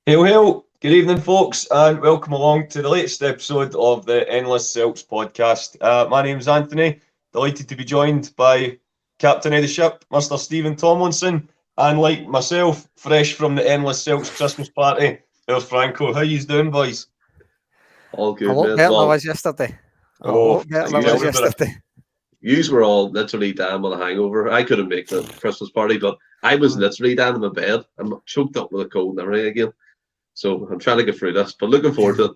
Hail, hail. Good evening, folks, and welcome along to the latest episode of the Endless Celts Podcast. My name's Anthony, delighted to be joined by Captain of the ship, Mr. Stephen Tomlinson, and like myself, fresh from the Endless Celts Christmas party, there's Franco. How you doing, boys? All good, I look man. better than I was yesterday. I look better than I was yesterday. Yous were all literally down with a hangover. I couldn't make the Christmas party, but I was literally down in my bed. I'm choked up with a cold and everything again. So I'm trying to get through this, but looking forward to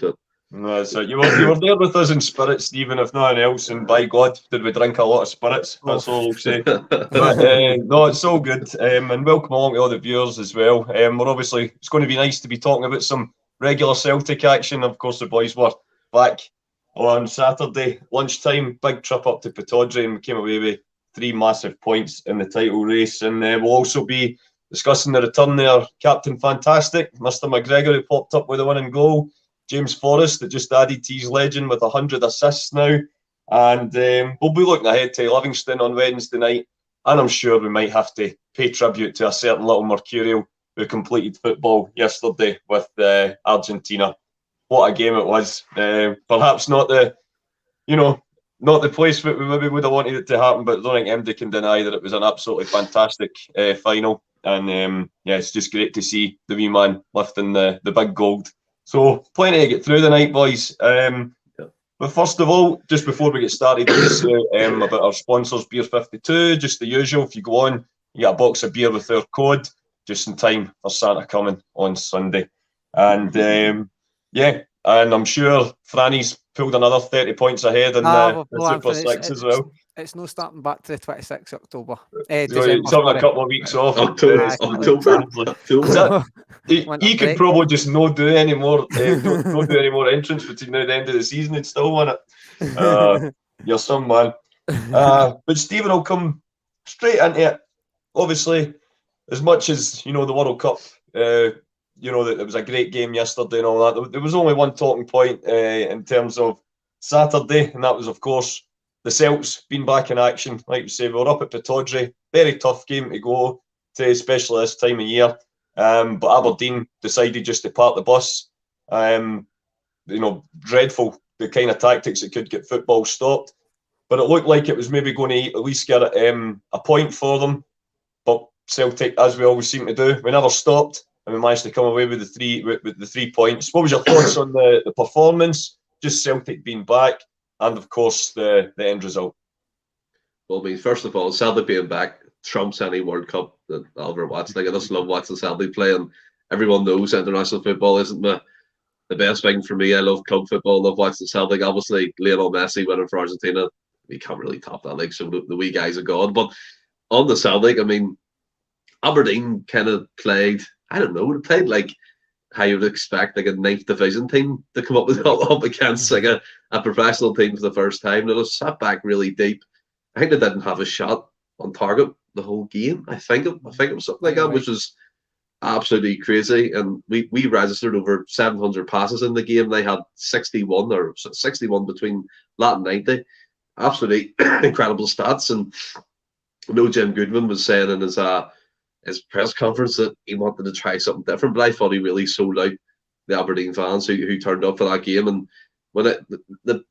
it. No, so you were there with us in spirit, Stephen, if nothing else, and by God, did we drink a lot of spirits? That's all I'll say. But no, it's all good, and welcome along to all the viewers as well. We're obviously, it's going to be nice to be talking about some regular Celtic action. Of course, the boys were back on Saturday lunchtime, big trip up to Pittodrie, and we came away with 3 massive points in the title race. And we'll also be discussing the return there, Captain Fantastic, Mr. McGregor, who popped up with a winning goal. James Forrest, that just added to his legend with 100 assists now. And we'll be looking ahead to Livingston on Wednesday night. And I'm sure we might have to pay tribute to a certain little Mercurial who completed football yesterday with Argentina. What a game it was. Perhaps not the place that we maybe would have wanted it to happen, but I don't think MD can deny that it was an absolutely fantastic final. And it's just great to see the wee man lifting the big gold. So plenty to get through the night, boys. But first of all, just before we get started, just about our sponsors, Beer 52, just the usual. If you go on, you get a box of beer with our code, just in time for Santa coming on Sunday. And and I'm sure Franny's pulled another 30 points ahead in the Super 6 as well. It's no starting back to the 26th of October. It's having a couple of weeks off. October. He could probably just not do any more not do any more entrance between now and the end of the season. He'd still win it. You're some man. But Stephen will come straight into it. Obviously, as much as the World Cup, that it was a great game yesterday and all that. There was only one talking point in terms of Saturday, and that was, of course, the Celts being back in action. Like we say, we were up at Pittodrie. Very tough game to go to, especially this time of year. But Aberdeen decided just to park the bus. Dreadful, the kind of tactics that could get football stopped. But it looked like it was maybe going to at least get a point for them. But Celtic, as we always seem to do, we never stopped, and we managed to come away with the 3 points. What was your thoughts on the performance? Just Celtic being back, and of course the end result. Well, I mean, first of all, Celtic being back trumps any World Cup that I'll ever watch. Like, I just love watching Celtic play, and everyone knows international football isn't the best thing for me. I love club football, love watching Celtic. Obviously, Lionel Messi winning for Argentina, we can't really top that. Like, so the wee guys are gone. But on the Celtic, I mean, Aberdeen kind of played, I don't know, they played like how you would expect like a 9th division team to come up against like a professional team for the first time. They just sat back really deep. I think they didn't have a shot on target the whole game. I think it was something like that, which was absolutely crazy. And we registered over 700 passes in the game. They had 61 between that and 90. Absolutely incredible stats. And I know Jim Goodwin was saying in his press conference that he wanted to try something different, but I thought he really sold out the Aberdeen fans who turned up for that game. And when the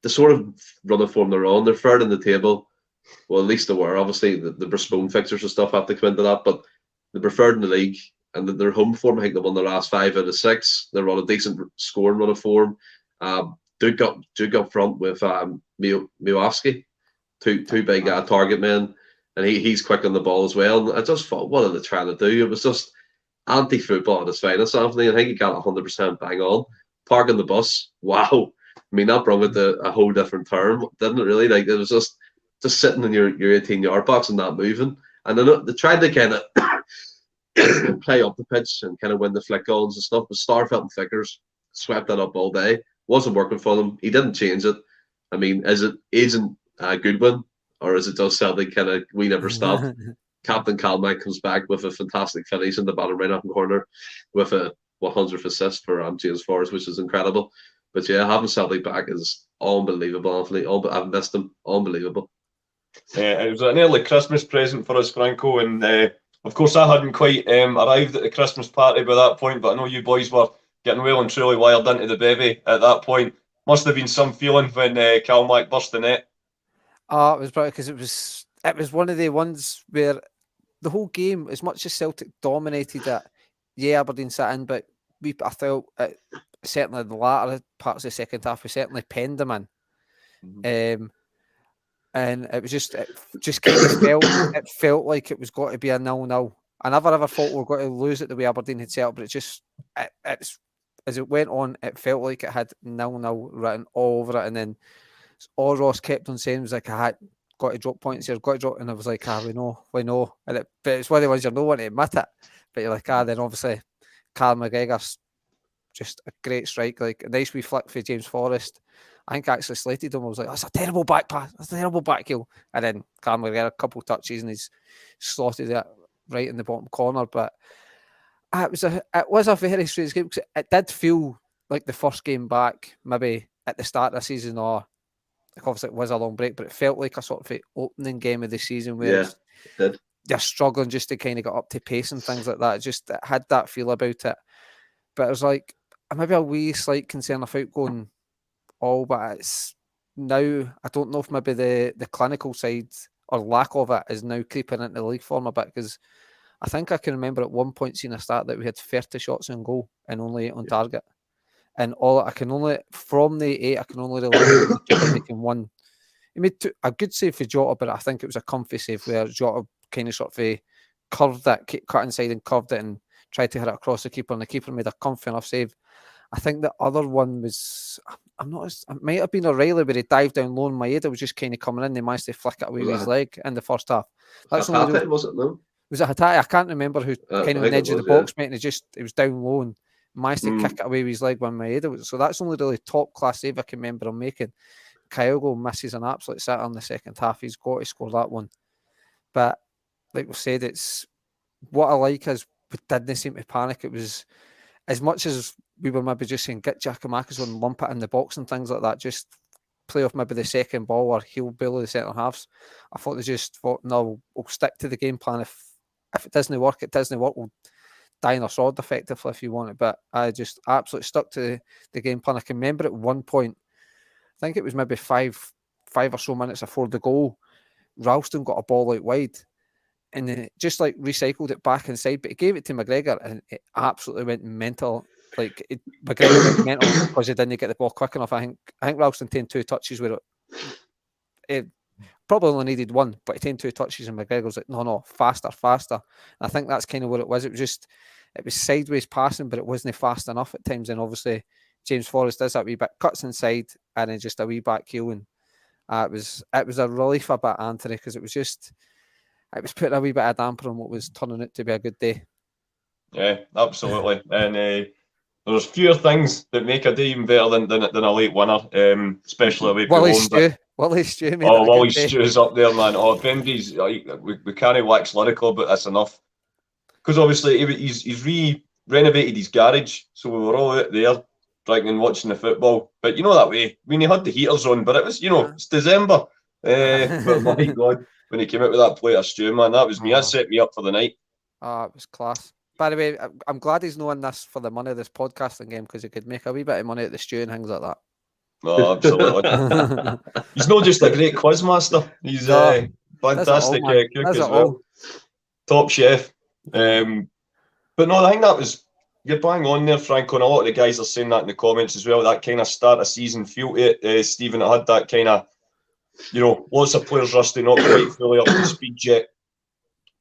sort of run of form they're on, they're third in the table. Well, at least they were. Obviously, the postponed fixtures and stuff have to come into that, but they were third in the league, and their home form, I think they won their last 5 out of 6. They're on a decent scoring run of form. Duke up front with Miłowski, two big target men. And he's quick on the ball as well. And I just thought, what are they trying to do? It was just anti-football at its finest, Anthony. I think he got 100% bang on. Parking the bus, wow. I mean, that brought it to a whole different term, didn't it really? Like, it was just sitting in your 18-yard box and not moving. And then they tried to kind of play up the pitch and kind of win the flick-ons and stuff. But Starfelt and Vickers swept that up all day. Wasn't working for them. He didn't change it. I mean, is it Agent Goodwin? Or is it just Celtic kind of, we never stop? Captain Calmack comes back with a fantastic finish in the bottom right-hand corner with a 100th assist for James Forrest, which is incredible. But yeah, having Celtic back is unbelievable, Anthony. I've missed him. Unbelievable. It was an early Christmas present for us, Franco, and Of course, I hadn't quite arrived at the Christmas party by that point, but I know you boys were getting well and truly wired into the bevy at that point. Must have been some feeling when Calmac burst the net. It was brilliant because it was one of the ones where the whole game, as much as Celtic dominated it, yeah, Aberdeen sat in, but I felt certainly the latter parts of the second half, we certainly penned them in. And it was just kind of felt like it was got to be a 0-0. I never ever thought we were going to lose it the way Aberdeen had set up, but it's as it went on, it felt like it had 0-0 written all over it. And then all Ross kept on saying was like, I had got to drop points here, got to drop, and I was like, we know. And but it's one of the ones you're not want to admit it, but you're like, then obviously Carl McGregor's just a great strike, like a nice wee flick for James Forrest. I think I actually slated him. I was like, that's a terrible back pass, that's a terrible back heel. And then Carl McGregor, a couple of touches and he's slotted it right in the bottom corner. But it was a very strange game because it did feel like the first game back, maybe at the start of the season, or like obviously it was a long break, but it felt like a sort of opening game of the season where you're struggling just to kind of get up to pace and things like that. It had that feel about it. But it was like maybe a wee slight concern about going all, but it's now, I don't know if maybe the clinical side or lack of it is now creeping into the league form a bit, because I think I can remember at one point seeing a stat that we had 30 shots on goal and only 8 on target. And from the 8, I can only rely on making one. He made a good save for Jota, but I think it was a comfy save where Jota kind of sort of curved that, cut inside and curved it and tried to hit it across the keeper, and the keeper made a comfy enough save. I think the other one was, it might have been O'Reilly where he dived down low and Maeda was just kind of coming in. They managed to flick it away with his leg in the first half. That's Hatate, was it? No? Was it Hatate? I can't remember who kind of on the edge of the box, mate, and it was down low and managed to kick it away with his leg when Maeda was. So that's only really top class save I can remember him making. Kyogo misses an absolute sitter in the second half. He's got to score that one. But like we said, it's what I like is we didn't seem to panic. It was as much as we were maybe just saying, get Giakoumakis on, lump it in the box and things like that, just play off maybe the second ball or he'll bully the centre halves. I thought they just thought, no, we'll stick to the game plan. If it doesn't work, it doesn't work. We'll die in a sword effectively if you want it. But I just absolutely stuck to the game plan. I can remember at one point, I think it was maybe five or so minutes before the goal, Ralston got a ball out wide and then just like recycled it back inside, but he gave it to McGregor and it absolutely went mental. Like McGregor went mental because he didn't get the ball quick enough. I think Ralston taken 2 touches where it probably only needed 1, but he taken 2 touches and McGregor was like, no, faster. And I think that's kind of what it was. It was sideways passing, but it wasn't fast enough at times. And obviously James Forrest does that wee bit, cuts inside and then just a wee back heel. And it was a relief a bit, Anthony, because it was putting a wee bit of damper on what was turning out to be a good day. Yeah, absolutely. And there's fewer things that make a day even better than a late winner, especially away from home. Willie Stew. Willie Stew's up there, man. If anybody's, we can't wax lyrical about this enough. Because obviously he's renovated his garage, so we were all out there drinking and watching the football. But you know that way, when he had the heaters on, but it was, it's December. But my God, when he came out with that plate of stew, man, that was me. That set me up for the night. It was class. By the way, I'm glad he's not in this for the money of this podcasting game, because he could make a wee bit of money at the stew and things like that. No, absolutely. He's not just a great quiz master. He's a fantastic cook as well. Top chef. But no, I think you're bang on there, Franco, and a lot of the guys are saying that in the comments as well. That kind of start of season feel to it, Stephen. It had that kind of, lots of players rusty, not quite fully up to speed yet.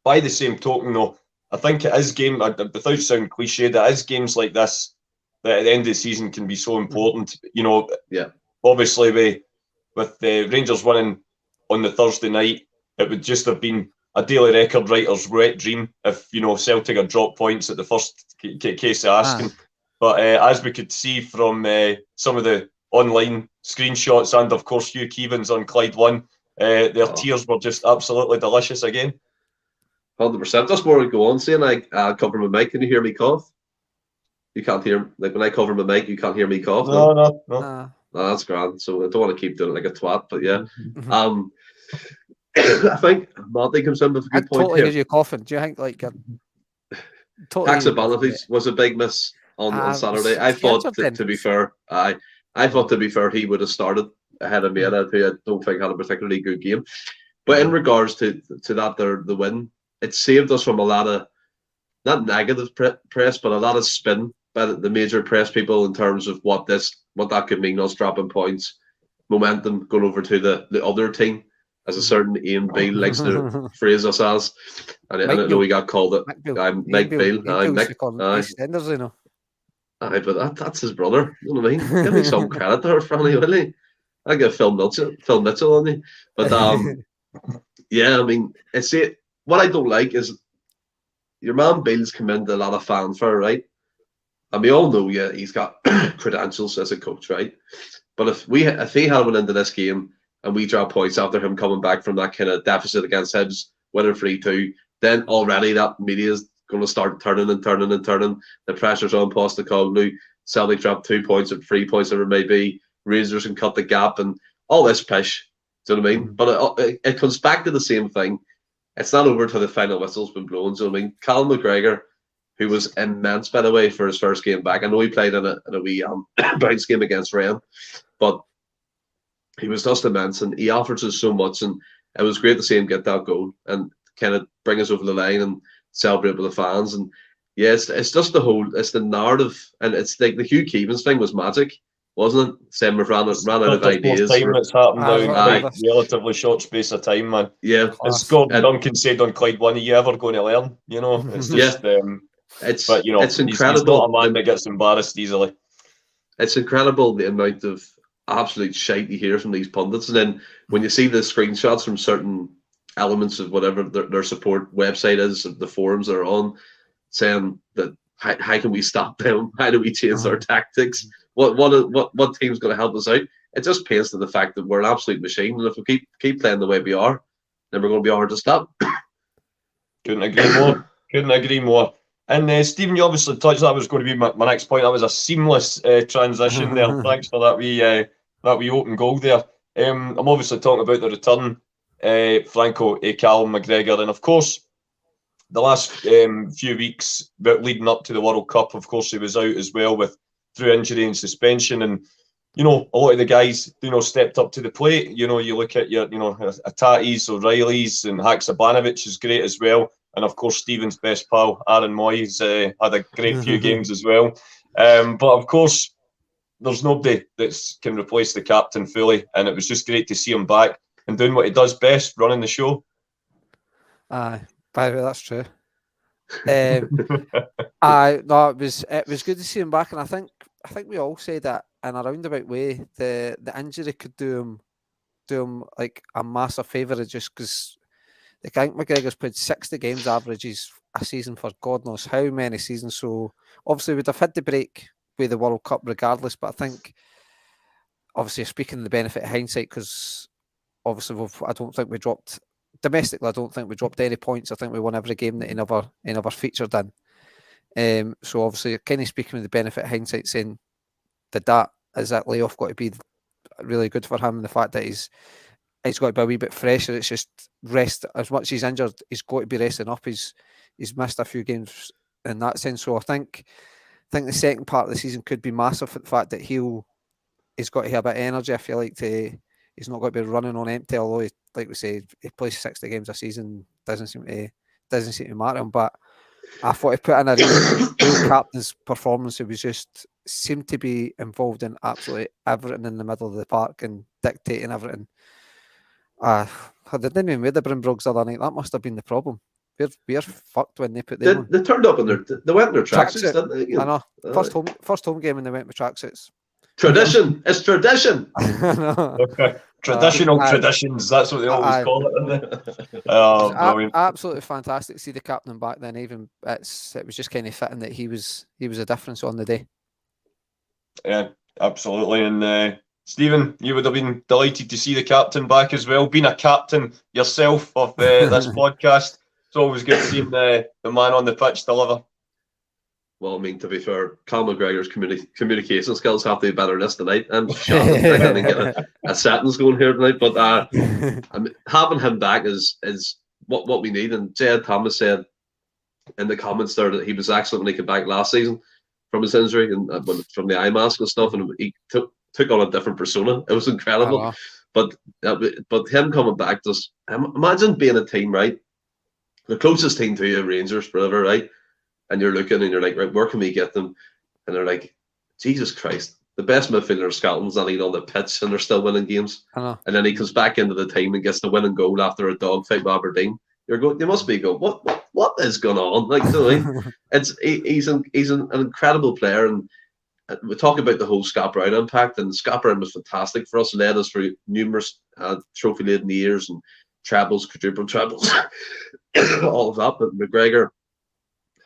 By the same token, though, I think it is without sounding cliched, it is games like this that at the end of the season can be so important. Obviously with the Rangers winning on the Thursday night, it would just have been a daily record writer's wet dream if Celtic had dropped points at the first case of asking. But as we could see from some of the online screenshots and of course Hugh Keevans on Clyde 1, their tears were just absolutely delicious again. 100%. Just before we go on, saying I cover my mic, can you hear me cough? You can't hear, like when I cover my mic, you can't hear me cough. No, that's grand. So I don't want to keep doing it like a twat, but yeah. I think Monty comes in with a good I point totally hear here. you coughing. Do you think like you're totally Tax abilities was a big miss on Saturday. I thought, to be fair, I thought to be fair, he would have started ahead of Meta, who I don't think had a particularly good game. But in regards to that, the win, it saved us from a lot of not negative press, but a lot of spin by the major press people in terms of what that could mean, us dropping points, momentum going over to the other team, as a certain Ian Beale likes to phrase us as. And I know he got called it. Mike Beale. EastEnders, you know. Aye, but that's his brother. You know what I mean? Give me some credit there, Franny, will he? I get Phil Mitchell on me. But yeah, I mean, what I don't like is your man Beale's come into a lot of fanfare, right? And we all know, yeah, he's got credentials as a coach, right? But if he had went into this game and we drop points after him coming back from that kind of deficit against Hibs, winning 3-2, then already that media is going to start turning. The pressure's on Postecoglou. Celtic dropped 2 points or 3 points, whatever it may be. Rangers can cut the gap and all this pish. Do you know what I mean? But it comes back to the same thing. It's not over till the final whistle's been blown. So I mean, Callum McGregor, who was immense, by the way, for his first game back. I know he played in a wee bounce game against Rennes, but he was just immense, and he offers us so much, and it was great to see him get that goal and kind of bring us over the line and celebrate with the fans. And yeah, it's just it's the narrative, and it's like the Hugh Keevins thing was magic, wasn't it? Same with ran out of ideas. Time it's happened now in like relatively short space of time, man. Yeah, as Scott Duncan said on Clyde One, are you ever going to learn? You know, it's just but you know, it's incredible. He's not a man that gets embarrassed easily. It's incredible the amount of absolute shite you hear from these pundits, and then when you see the screenshots from certain elements of whatever their support website is, the forums they're on, saying that how can we stop them? How do we change our tactics? What team's going to help us out? It just paints to the fact that we're an absolute machine, and if we keep playing the way we are, then we're going to be hard to stop. Couldn't agree more. And Stephen, you obviously touched that was going to be my next point. That was a seamless transition there. Thanks for that wee open goal there. I'm obviously talking about the return, Franco, Callum McGregor, and of course the last few weeks leading up to the World Cup. Of course, he was out as well through injury and suspension, and you know, a lot of the guys, you know, stepped up to the plate. You know, you look at your, you know, Atatis, O'Reilly's, and Haksabanovic is great as well. And of course, Stephen's best pal, Aaron Moyes, had a great few games as well. But of course, there's nobody that can replace the captain fully. And it was just great to see him back and doing what he does best, running the show. By the way, that's true. No, it was good to see him back, and I think we all say that in a roundabout way. The injury could do him like a massive favour, just because I think McGregor's played 60 games averages a season for God knows how many seasons. So obviously we'd have had the break with the World Cup regardless. But I think, obviously, speaking of the benefit of hindsight, because obviously I don't think we dropped domestically. I don't think we dropped any points. I think we won every game that he never featured in. So obviously, kind of speaking with the benefit of hindsight, saying that layoff got to be really good for him, and the fact that he's got to be a wee bit fresher. It's just rest. As much as he's injured, he's got to be resting up. He's missed a few games in that sense. So I think the second part of the season could be massive for the fact that he's got to have a bit of energy. I feel like he's not going to be running on empty. Although, like we say, he plays 60 games a season, doesn't seem to matter him. But I thought he put in a real captain's performance. It was just seemed to be involved in absolutely everything in the middle of the park and dictating everything. They didn't even wear the Brimbrogs the other night. That must have been the problem. We're fucked when they put them on. They turned up in they went in their tracksuits, didn't they? You know? I know. First home game and they went with tracksuits. Tradition. It's tradition. Traditional traditions. That's what they always call it, isn't it? Absolutely fantastic to see the captain back then. Even it was just kind of fitting that he was a difference on the day. Yeah, absolutely. And Stephen, you would have been delighted to see the captain back as well. Being a captain yourself of this podcast, it's always good seeing the man on the pitch deliver. Well, I mean, to be fair, Conor McGregor's communication skills have to be better this tonight. I'm shocked I can't even get a sentence going here tonight. But having him back is what we need. And Jed Thomas said in the comments there that he was excellent when he came back last season from his injury and from the eye mask and stuff, and he took on a different persona. It was incredible. But him coming back, just imagine being a team, right? The closest team to you, Rangers, forever, right? And you're looking and you're like, right, where can we get them? And they're like, Jesus Christ, the best midfielder of Scotland's not even on the pitch and they're still winning games. And then he comes back into the team and gets the winning goal after a dogfight with Aberdeen. You're going, you must be going, what is going on? Like, you know, he's an incredible player, and we talk about the whole Scott Brown impact, and Scott Brown was fantastic for us, led us through numerous trophy-laden years and trebles, quadruple trebles, all of that. But McGregor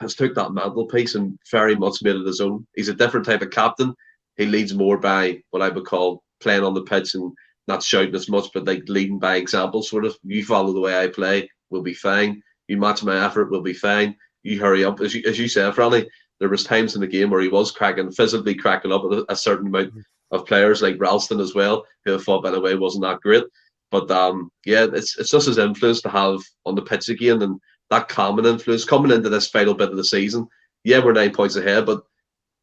has took that mantelpiece and very much made it his own. He's a different type of captain. He leads more by what I would call playing on the pitch and not shouting as much, but like leading by example, sort of. You follow the way I play, we'll be fine. You match my effort, we'll be fine. You hurry up. As you said, Franny, there was times in the game where he was physically cracking up with a certain amount of players like Ralston as well, who I thought, by the way, wasn't that great. But yeah, it's just his influence to have on the pitch again, and that calming influence coming into this final bit of the season. Yeah, we're 9 points ahead, but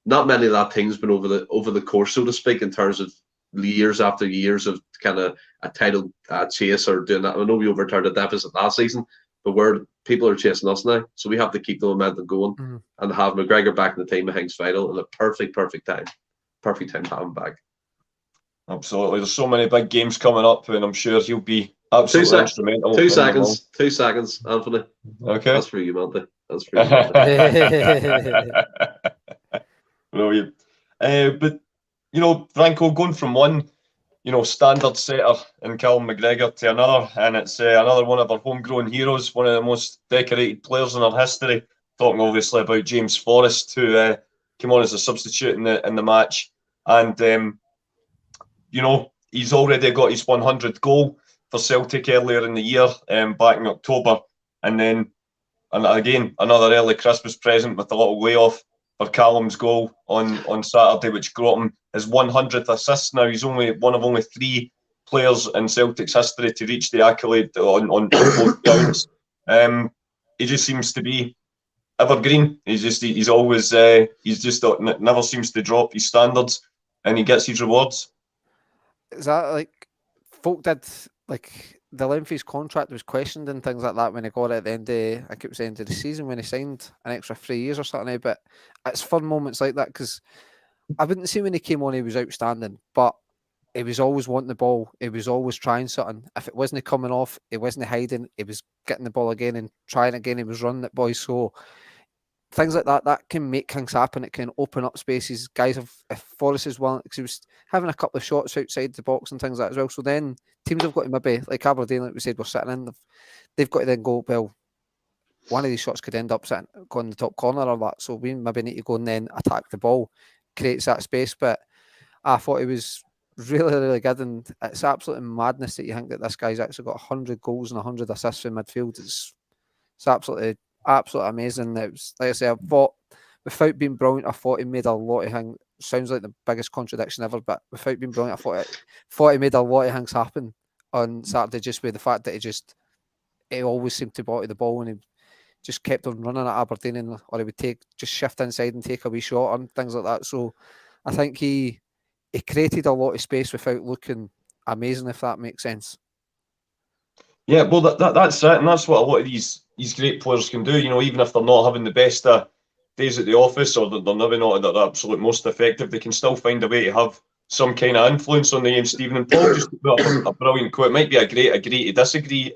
not many of that team's been over the course, so to speak, in terms of years after years of kind of a title chase or doing that. I know we overturned a deficit last season, but people are chasing us now, so we have to keep the momentum going and have McGregor back in the team, I think, is vital, and a perfect time to have him back. Absolutely. There's so many big games coming up, and I'm sure he'll be absolutely instrumental. 2 seconds, Anthony. Okay. That's for you, Monty. That's for you, Brilliant. But, you know, Franco, going from one, you know, standard setter in Callum McGregor to another, and it's another one of our homegrown heroes, one of the most decorated players in our history. Talking obviously about James Forrest, who came on as a substitute in the match, and you know, he's already got his 100th goal for Celtic earlier in the year, back in October, and again another early Christmas present with a little layoff for Callum's goal on Saturday, which got him his 100th assist. Now he's only one of only 3 players in Celtic's history to reach the accolade on both counts. He just seems to be evergreen. He's just never seems to drop his standards, and he gets his rewards. Is that like folk did like the length of his contract was questioned and things like that when he got it at the end of, I think it was the end of the season when he signed an extra 3 years or something. But it's fun moments like that, because I wouldn't say when he came on he was outstanding, but he was always wanting the ball. He was always trying something. If it wasn't coming off, he wasn't hiding. He was getting the ball again and trying again. He was running it, boys. So things like that can make things happen. It can open up spaces. Guys, if Forrest is willing, because he was having a couple of shots outside the box and things like that as well. So then teams have got to maybe, like Aberdeen, like we said, we're sitting in, they've got to then go, well, one of these shots could end up going in the top corner or that. So we maybe need to go and then attack the ball, creates that space. But I thought he was really, really good, and it's absolute madness that you think that this guy's actually got 100 goals and 100 assists in midfield. It's absolutely amazing. It was, like I say, I thought, without being brilliant, I thought he made a lot of things. Sounds like the biggest contradiction ever, but without being brilliant, I thought he made a lot of things happen on Saturday, just with the fact that he always seemed to body the ball, and he just kept on running at Aberdeen, or he would just shift inside and take a wee shot and things like that. So I think he created a lot of space without looking amazing, if that makes sense. Yeah, well, that's it, and that's what a lot of these great players can do. You know, even if they're not having the best days at the office, or they're maybe not at their absolute most effective, they can still find a way to have some kind of influence on the game. Stephen and Paul just put up a brilliant quote. It might be a agree to disagree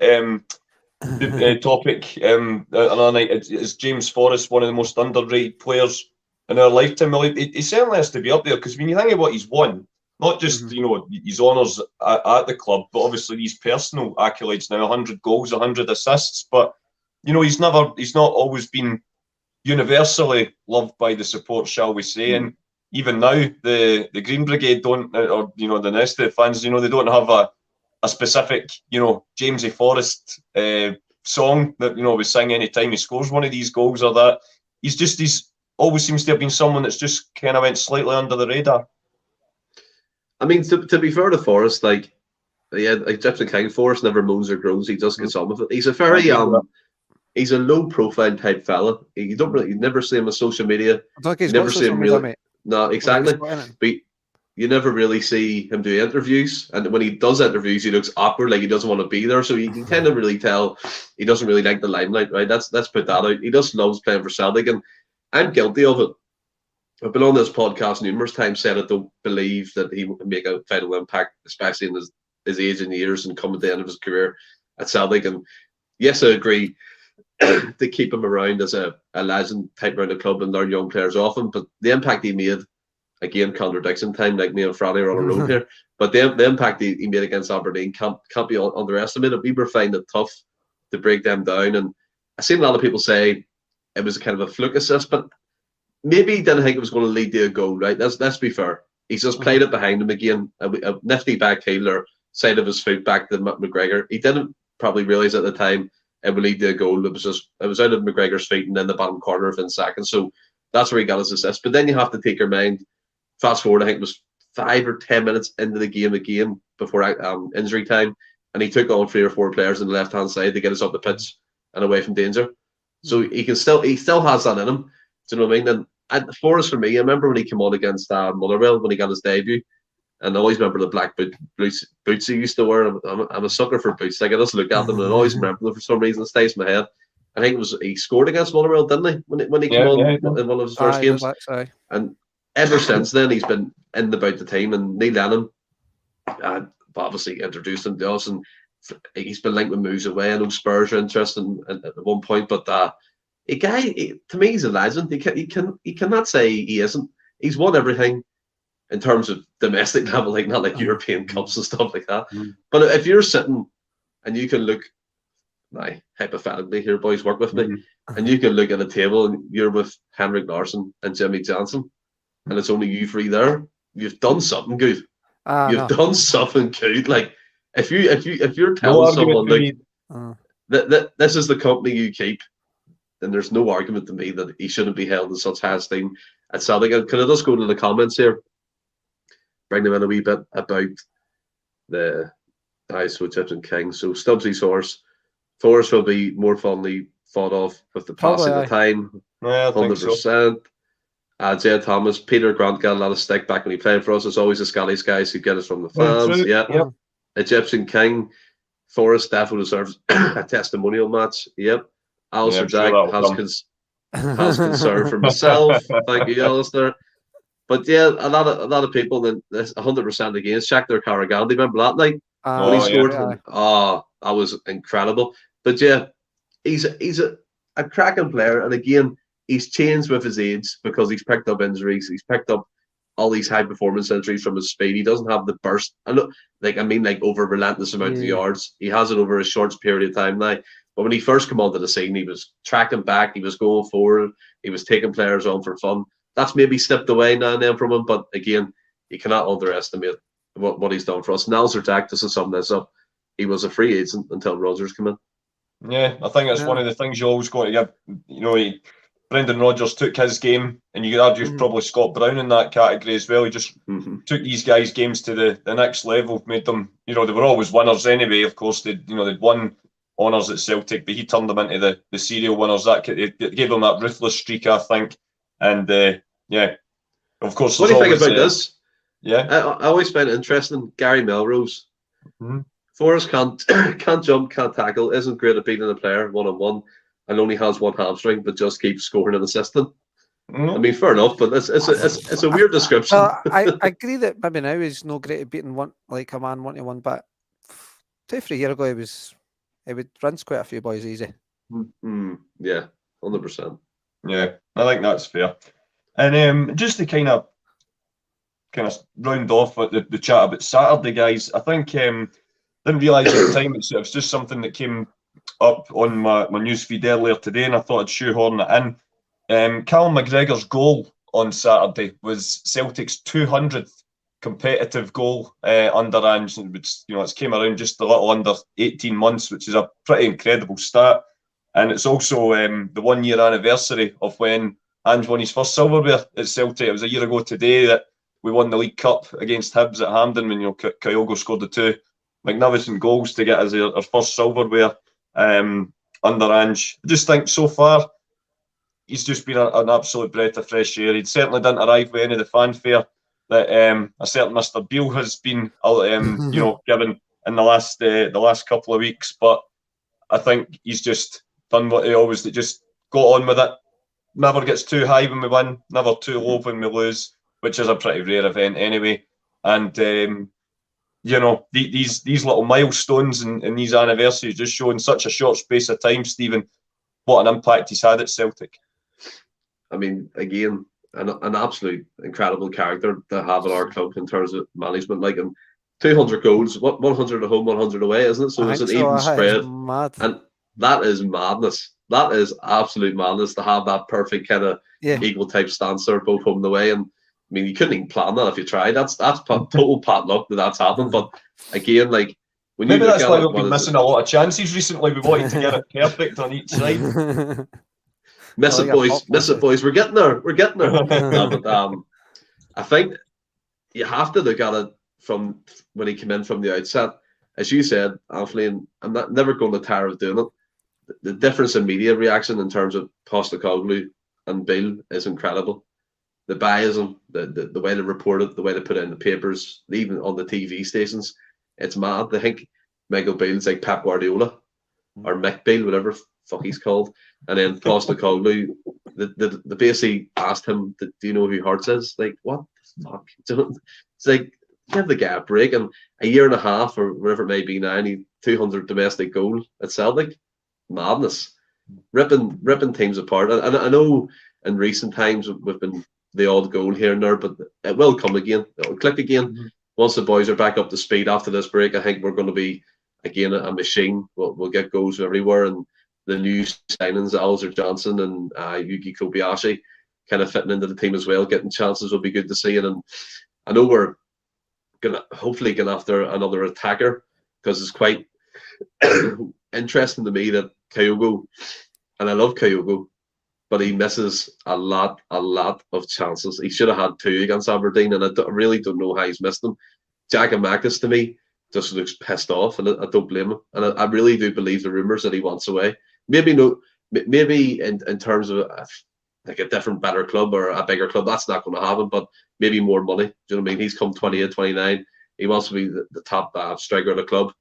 topic another night. Is James Forrest one of the most underrated players in our lifetime? Well, he certainly has to be up there, because when you think of what he's won, not just you know his honours at the club, but obviously these personal accolades now, 100 goals, 100 assists. But you know, he's not always been universally loved by the support, shall we say? And even now, the Green Brigade don't, or you know, the rest of the fans, you know, they don't have a specific, you know, Jamesy Forrest song that, you know, we sing any time he scores one of these goals, or that. He's always seems to have been someone that's just kind of went slightly under the radar. I mean, to be fair to Forrest, like Egyptian King, Forrest never moans or groans. He just gets on with it. He's a very he's a low profile type fella. You never see him on social media. I don't think he's You never got see social him media, really. mate. No, exactly. But you never really see him do interviews, and when he does interviews, he looks awkward, like he doesn't want to be there. So you can kind of really tell he doesn't really like the limelight, right? Let's put that out. He just loves playing for Celtic, and I'm guilty of it. I've been on this podcast numerous times, said I don't believe that he would make a vital impact, especially in his age and years and coming to the end of his career at Celtic. And yes, I agree to keep him around as a legend type around the club and learn young players off him. But the impact he made, again, contradiction time, like me and Franny are on a road here. But the impact he made against Aberdeen can't be underestimated. We were finding it tough to break them down. And I've seen a lot of people say it was a kind of a fluke assist, but maybe he didn't think it was going to lead to a goal, right? Let's be fair. He's just played it behind him again, a nifty back healer, side of his foot back to McGregor. He didn't probably realise at the time it would lead to a goal. It was out of McGregor's feet and in the bottom corner within seconds. So that's where he got his assist. But then you have to take your mind, fast forward, I think it was 5 or 10 minutes into the game again before injury time, and he took on 3 or 4 players on the left-hand side to get us up the pitch and away from danger. So he still has that in him. Do you know what I mean? And Forrest, for me, I remember when he came on against Motherwell when he got his debut, and I always remember the black boots he used to wear. I'm a sucker for boots. Like, I just look at them and I always remember them for some reason. It stays in my head. I think he scored against Motherwell, didn't he? When he came on in one of his first games. And ever since then, he's been in and about the team. And Neil Lennon obviously introduced him to us, and he's been linked with moves away. I know Spurs are interested at one point, but a guy, to me, he's a legend. He cannot say he isn't. He's won everything in terms of domestic level, like not like European Cups and stuff like that. But if you're sitting and you can look, hypothetically here, boys, work with me, and you can look at a table and you're with Henrik Larsson and Jimmy Johnson, and it's only you 3 there, you've done something good. Done something good. Like if you're telling someone like this is the company you keep, then there's no argument to me that he shouldn't be held in such high esteem at Celtic. And can I just go to the comments here? Bring them in a wee bit about the Egyptian King. So Stubbsy source, Forrest will be more fondly thought of with the passing of time. 100%. Jed Thomas, Peter Grant got a lot of stick back when he played for us. There's always the Scally's guys who get us from the fans. Yep. Egyptian King, Forrest definitely deserves a testimonial match. Yep. Alistair Jack has concern for myself. Thank you, Alistair. But yeah, a lot of people then 100% against Shakhtar Karagandhi. Remember that night when he scored? That was incredible. But yeah, he's a cracking player, and again, he's changed with his age because he's picked up injuries. He's picked up all these high performance injuries from his speed. He doesn't have the burst. Like over relentless amount of yards. He has it over a short period of time now. But when he first came onto the scene, he was tracking back, he was going forward, he was taking players on for fun. That's maybe slipped away now and then from him, but again, you cannot underestimate what he's done for us. Nalzer Jack, just to sum this up, he was a free agent until Rodgers came in. Yeah, I think that's one of the things you always got to give. Brendan Rodgers took his game, and you could argue probably Scott Brown in that category as well. He just took these guys' games to the next level, made them, they were always winners anyway. Of course, they'd won honours at Celtic, but he turned them into the serial winners. That it gave them that ruthless streak, I think. And of course, what do you think about this? Yeah, I always find it interesting. Gary Melrose, Forrest can't jump, can't tackle, isn't great at beating a player 1-on-1, and only has one hamstring, but just keeps scoring and assisting. I mean, fair enough, but it's a weird description. I agree that maybe now he's no great at beating a man 1-to-1, but 2-3 years ago he would runs quite a few boys easy. Yeah, 100%. Yeah, I think that's fair. And just to kind of round off with the chat about Saturday, guys, I think didn't realise at the time it's just something that came up on my newsfeed earlier today, and I thought I'd shoehorn it in. Callum McGregor's goal on Saturday was Celtic's 200th competitive goal under Ange, which it's came around just a little under 18 months, which is a pretty incredible stat. And it's also the 1 year anniversary of when Ange won his first silverware at Celtic. It was a year ago today that we won the League Cup against Hibs at Hampden when Kyogo scored the 2 magnificent goals to get us our first silverware under Ange. I just think so far he's just been an absolute breath of fresh air. He certainly didn't arrive with any of the fanfare that a certain Mr. Beale has been given in the last couple of weeks. But I think he's just done what he always did, just got on with it. Never gets too high when we win, never too low when we lose, which is a pretty rare event anyway. And these little milestones and these anniversaries just show in such a short space of time, Stephen, what an impact he's had at Celtic. I mean, again, an absolute incredible character to have at our club in terms of management. Like, 200 goals, 100 at home, 100 away, isn't it? So it's an even spread. And that is madness. That is absolute madness to have that perfect kind of equal type stance there, both home and away. And I mean, you couldn't even plan that if you tried. That's total pat luck that's happened. But again, like, when maybe that's why we've been missing a lot of chances recently. We wanted to get it perfect on each side. Miss it, boys. We're getting there. No, but I think you have to look at it from when he came in from the outset. As you said, Anthony, and I'm never going to tire of doing it. The difference in media reaction in terms of Postecoglou and Beale is incredible. The biasm, the way they report it, the way they put it in the papers, even on the TV stations, it's mad. They think Michael Beale's like Pep Guardiola or Mick Beale, whatever fuck he's called. And then Postecoglou, they basically asked him, do you know who Hearts is? Like, what the fuck? It's like, give the guy a break. And a year and a half or whatever it may be now, 200 domestic goal at Celtic. Madness. Ripping teams apart. And I know in recent times we've been the odd goal here and there, but it will come again. It'll click again. Mm-hmm. Once the boys are back up to speed after this break, I think we're going to be, again, a machine. We'll get goals everywhere. And the new signings, Alistair Johnson and Yuki Kobayashi, kind of fitting into the team as well, getting chances will be good to see. And I know we're hopefully going after another attacker, because it's quite interesting to me that Kyogo, and I love Kyogo, but he misses a lot of chances. He should have had 2 against Aberdeen, and I really don't know how he's missed them. Giakoumakis, to me, just looks pissed off, and I don't blame him. And I really do believe the rumours that he wants away. Maybe in terms of like a different, better club or a bigger club, that's not going to happen, but maybe more money. Do you know what I mean? He's come 28, 29. He wants to be the top striker of the club.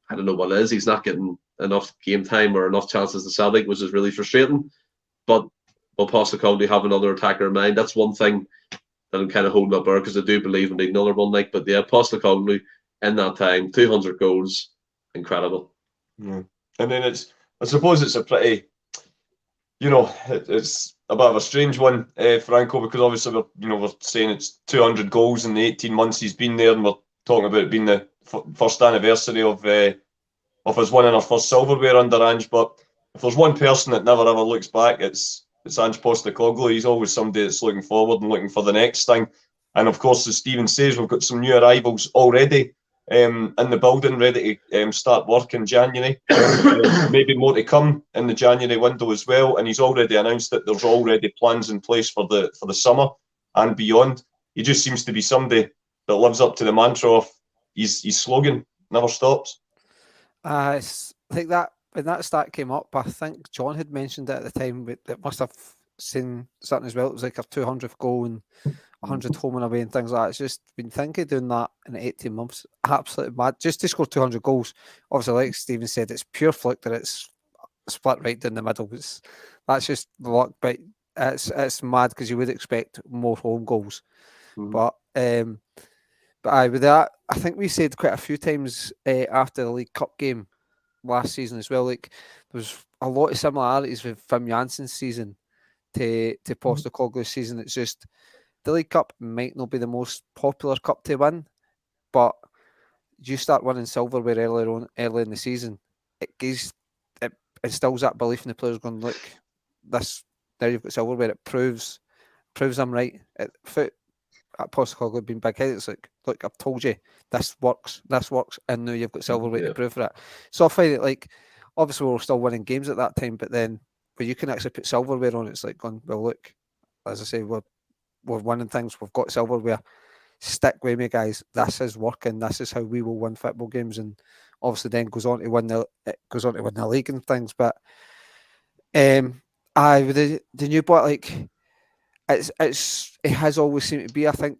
I don't know what it is. He's not getting enough game time or enough chances to Celtic, which is really frustrating. But will Postecoglou have another attacker in mind? That's one thing that I'm kind of holding up there, because I do believe we need another one. Like, but yeah, Postecoglou in that time, 200 goals, incredible. Yeah. And then I suppose it's a pretty, it's a bit of a strange one, Franco, because obviously we're saying it's 200 goals in the 18 months he's been there, and we're talking about it being the first anniversary of us winning our first silverware under Ange. But if there's one person that never ever looks back, it's Ange Postecoglou. He's always somebody that's looking forward and looking for the next thing. And of course, as Stephen says, we've got some new arrivals already in the building, ready to start work in January. Maybe more to come in the January window as well. And he's already announced that there's already plans in place for the summer and beyond. He just seems to be somebody that lives up to the mantra of his slogan, never stops. I think that when that stat came up, I think John had mentioned it at the time, but it must have seen something as well. It was like a 200th goal and 100 home and away and things like that. It's just been thinking of doing that in 18 months. Absolutely mad. Just to score 200 goals. Obviously, like Stephen said, it's pure fluke that it's split right down the middle. That's just luck, but it's mad, because you would expect more home goals. But with that, I think we said quite a few times after the League Cup game last season as well, like there was a lot of similarities with Wim Janssen's season to Postecoglou's season. It's just the League Cup might not be the most popular cup to win, but you start winning silverware early in the season, it instills that belief in the players going, look, now you've got silverware, it proves I'm right. At Postecoglou being big headed, it's like, look, I've told you this works, and now you've got silverware to prove for it. So I find it like, obviously we were still winning games at that time, but then when you can actually put silverware on, it's like going, well, look, as I say, we're winning things. We've got silverware. Stick with me, guys. This is working. This is how we will win football games, and obviously then goes on to win the league and things. But with the new boy, like it has always seemed to be. I think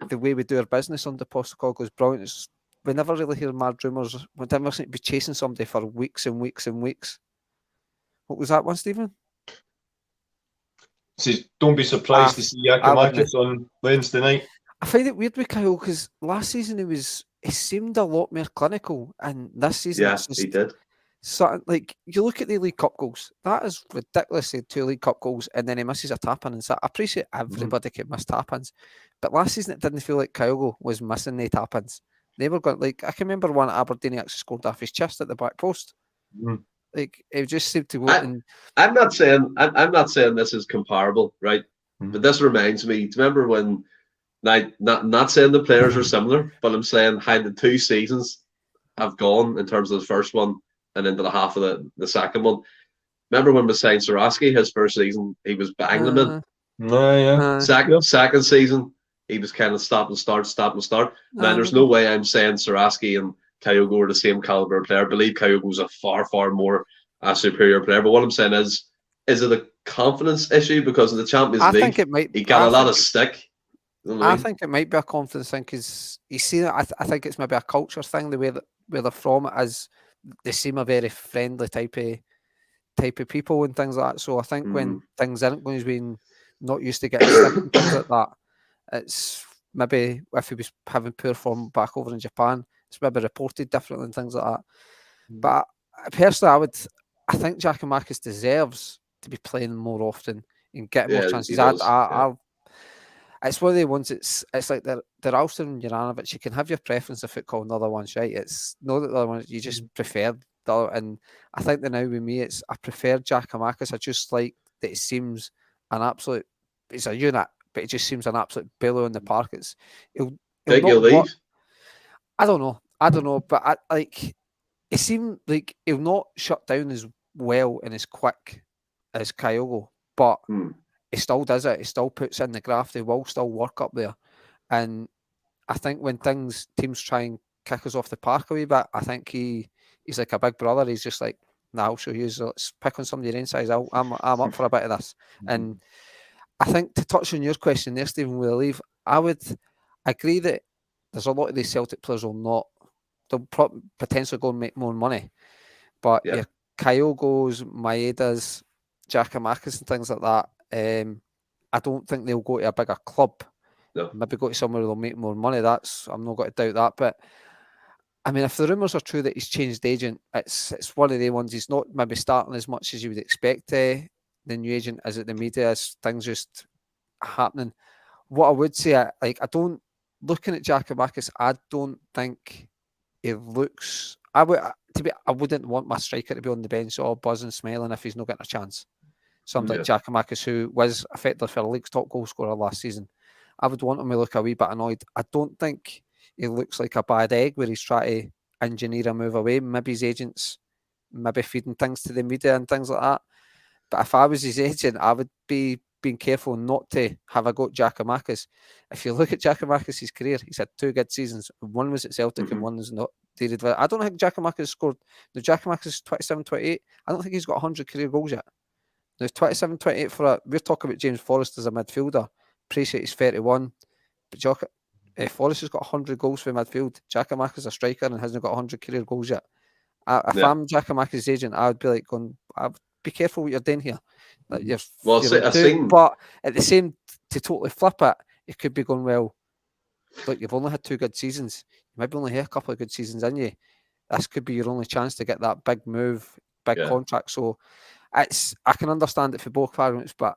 the way we do our business under Postecoglou is brilliant. We never really hear mad rumours. We never seem to be chasing somebody for weeks and weeks and weeks. What was that one, Stephen? Says, don't be surprised to see Giakoumakis on Wednesday night. I find it weird with Kyle because last season he seemed a lot more clinical, and this season he did. So, like, you look at the League Cup goals, that is ridiculous. 2 League Cup goals, and then he misses a tap in. And so I appreciate everybody can miss tap ins, but last season it didn't feel like Kyle was missing the tap ins. They were going, like, I can remember one at Aberdeen, he actually scored off his chest at the back post. Like, it just seemed to go. I'm not saying this is comparable, right? But this reminds me. Do you remember when? Not saying the players are similar, but I'm saying how the 2 seasons have gone in terms of the first one and into the half of the second one. Remember when we signed Saraski, his first season, he was banging them in. Second season, he was kind of stop and start. Man, there's no way I'm saying Saraski and Kyogo are the same caliber player. I believe Kyogo's a far, far more superior player. But what I'm saying is it a confidence issue because of the Champions League? Think it might. He got a lot of stick. I think it might be a confidence thing because you see that. I think it's maybe a culture thing. The way that where they're from it is they seem a very friendly type of people and things like that. So I think when things aren't going to be not used to getting stick and things like that, it's maybe if he was having poor form back over in Japan, it's maybe reported differently and things like that. But personally, I think Giakoumakis deserves to be playing more often and getting more chances. It's one of the ones. It's like they're Alston and Juranovic. You can have your preference if it called another one's right. It's not that the other ones you just prefer the other. And I think that now with me, I prefer Giakoumakis. I just like that it seems an absolute. It's a unit, but it just seems an absolute billow in the park. He'll leave? I don't know, but it seemed like he'll not shut down as well and as quick as Kyogo, but. He still does it. He still puts in the graft. He will still work up there. And I think when teams try and kick us off the park a wee bit, I think he's like a big brother. He's just like, nah, I'll show you. Let's pick on somebody your own size. I'm up for a bit of this. And I think to touch on your question there, Stephen, with the leave, I would agree that there's a lot of these Celtic players they'll potentially go and make more money. But your Kyogos, Maedas, Giakoumakis and things like that, I don't think they'll go to a bigger club. No. Maybe go to somewhere they'll make more money. I'm not going to doubt that. But I mean, if the rumours are true that he's changed agent, it's one of the ones. He's not maybe starting as much as you would expect. The new agent is at the media as things just happening. What I would say, looking at Giakoumakis, I don't think he looks. I wouldn't want my striker to be on the bench all buzzing, smiling if he's not getting a chance. Somebody like Giakoumakis, who was effectively for the league's top goal scorer last season, I would want him to look a wee bit annoyed. I don't think he looks like a bad egg where he's trying to engineer a move away. Maybe his agent's feeding things to the media and things like that. But if I was his agent, I would be being careful not to have a go at Giakoumakis. If you look at Giakoumakis' career, he's had 2 good seasons. One was at Celtic and one was not. I don't think Giakoumakis scored. The Giakoumakis is 27-28. I don't think he's got 100 career goals yet. There's 27-28 for we're talking about James Forrest as a midfielder. Appreciate he's 31. But Forrest has got 100 goals for midfield. Giakoumakis is a striker and hasn't got 100 career goals yet. If I'm Giakoumakis' agent, I would be like be careful what you're doing here. But at the same, to totally flip it, it could be going, well, look, you've only had 2 good seasons. You maybe only had a couple of good seasons in you. This could be your only chance to get that big move, contract. So I can understand it for both parents, but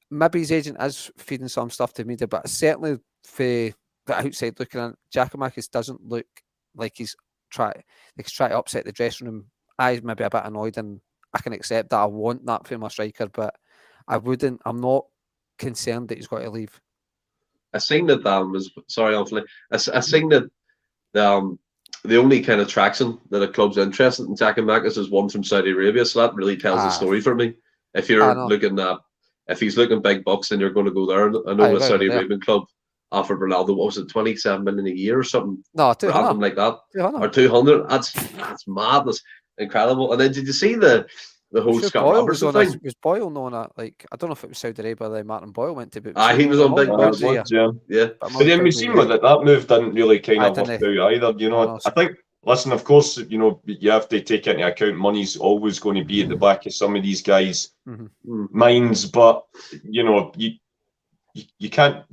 maybe his agent is feeding some stuff to media, but certainly for the outside looking at Giakoumakis doesn't look like he's trying to upset the dressing room. I'm maybe a bit annoyed, and I can accept that. I want that for my striker, but I'm not concerned that he's got to leave. I seen that I seen that the only kind of traction that a club's interested in Giakoumakis is one from Saudi Arabia, so that really tells the story for me. If you're looking at if he's looking big bucks, then you're going to go there. I know the Saudi Arabian club offered Ronaldo, what was it, 27 million a year or something? No, 200. Random like that. 200. Or 200. That's madness. Incredible. And then did you see the whole Scott Boyle Robertson thing? Was Boyle known at, like, I don't know if it was Saudi Arabia that Martin Boyle went to, but he was on big bucks. Yeah. But then we've seen with it, that move didn't really kind of work out either. You know, I think, listen, of course, you know, you have to take into account money's always going to be at the back of some of these guys' minds, but you know, you can't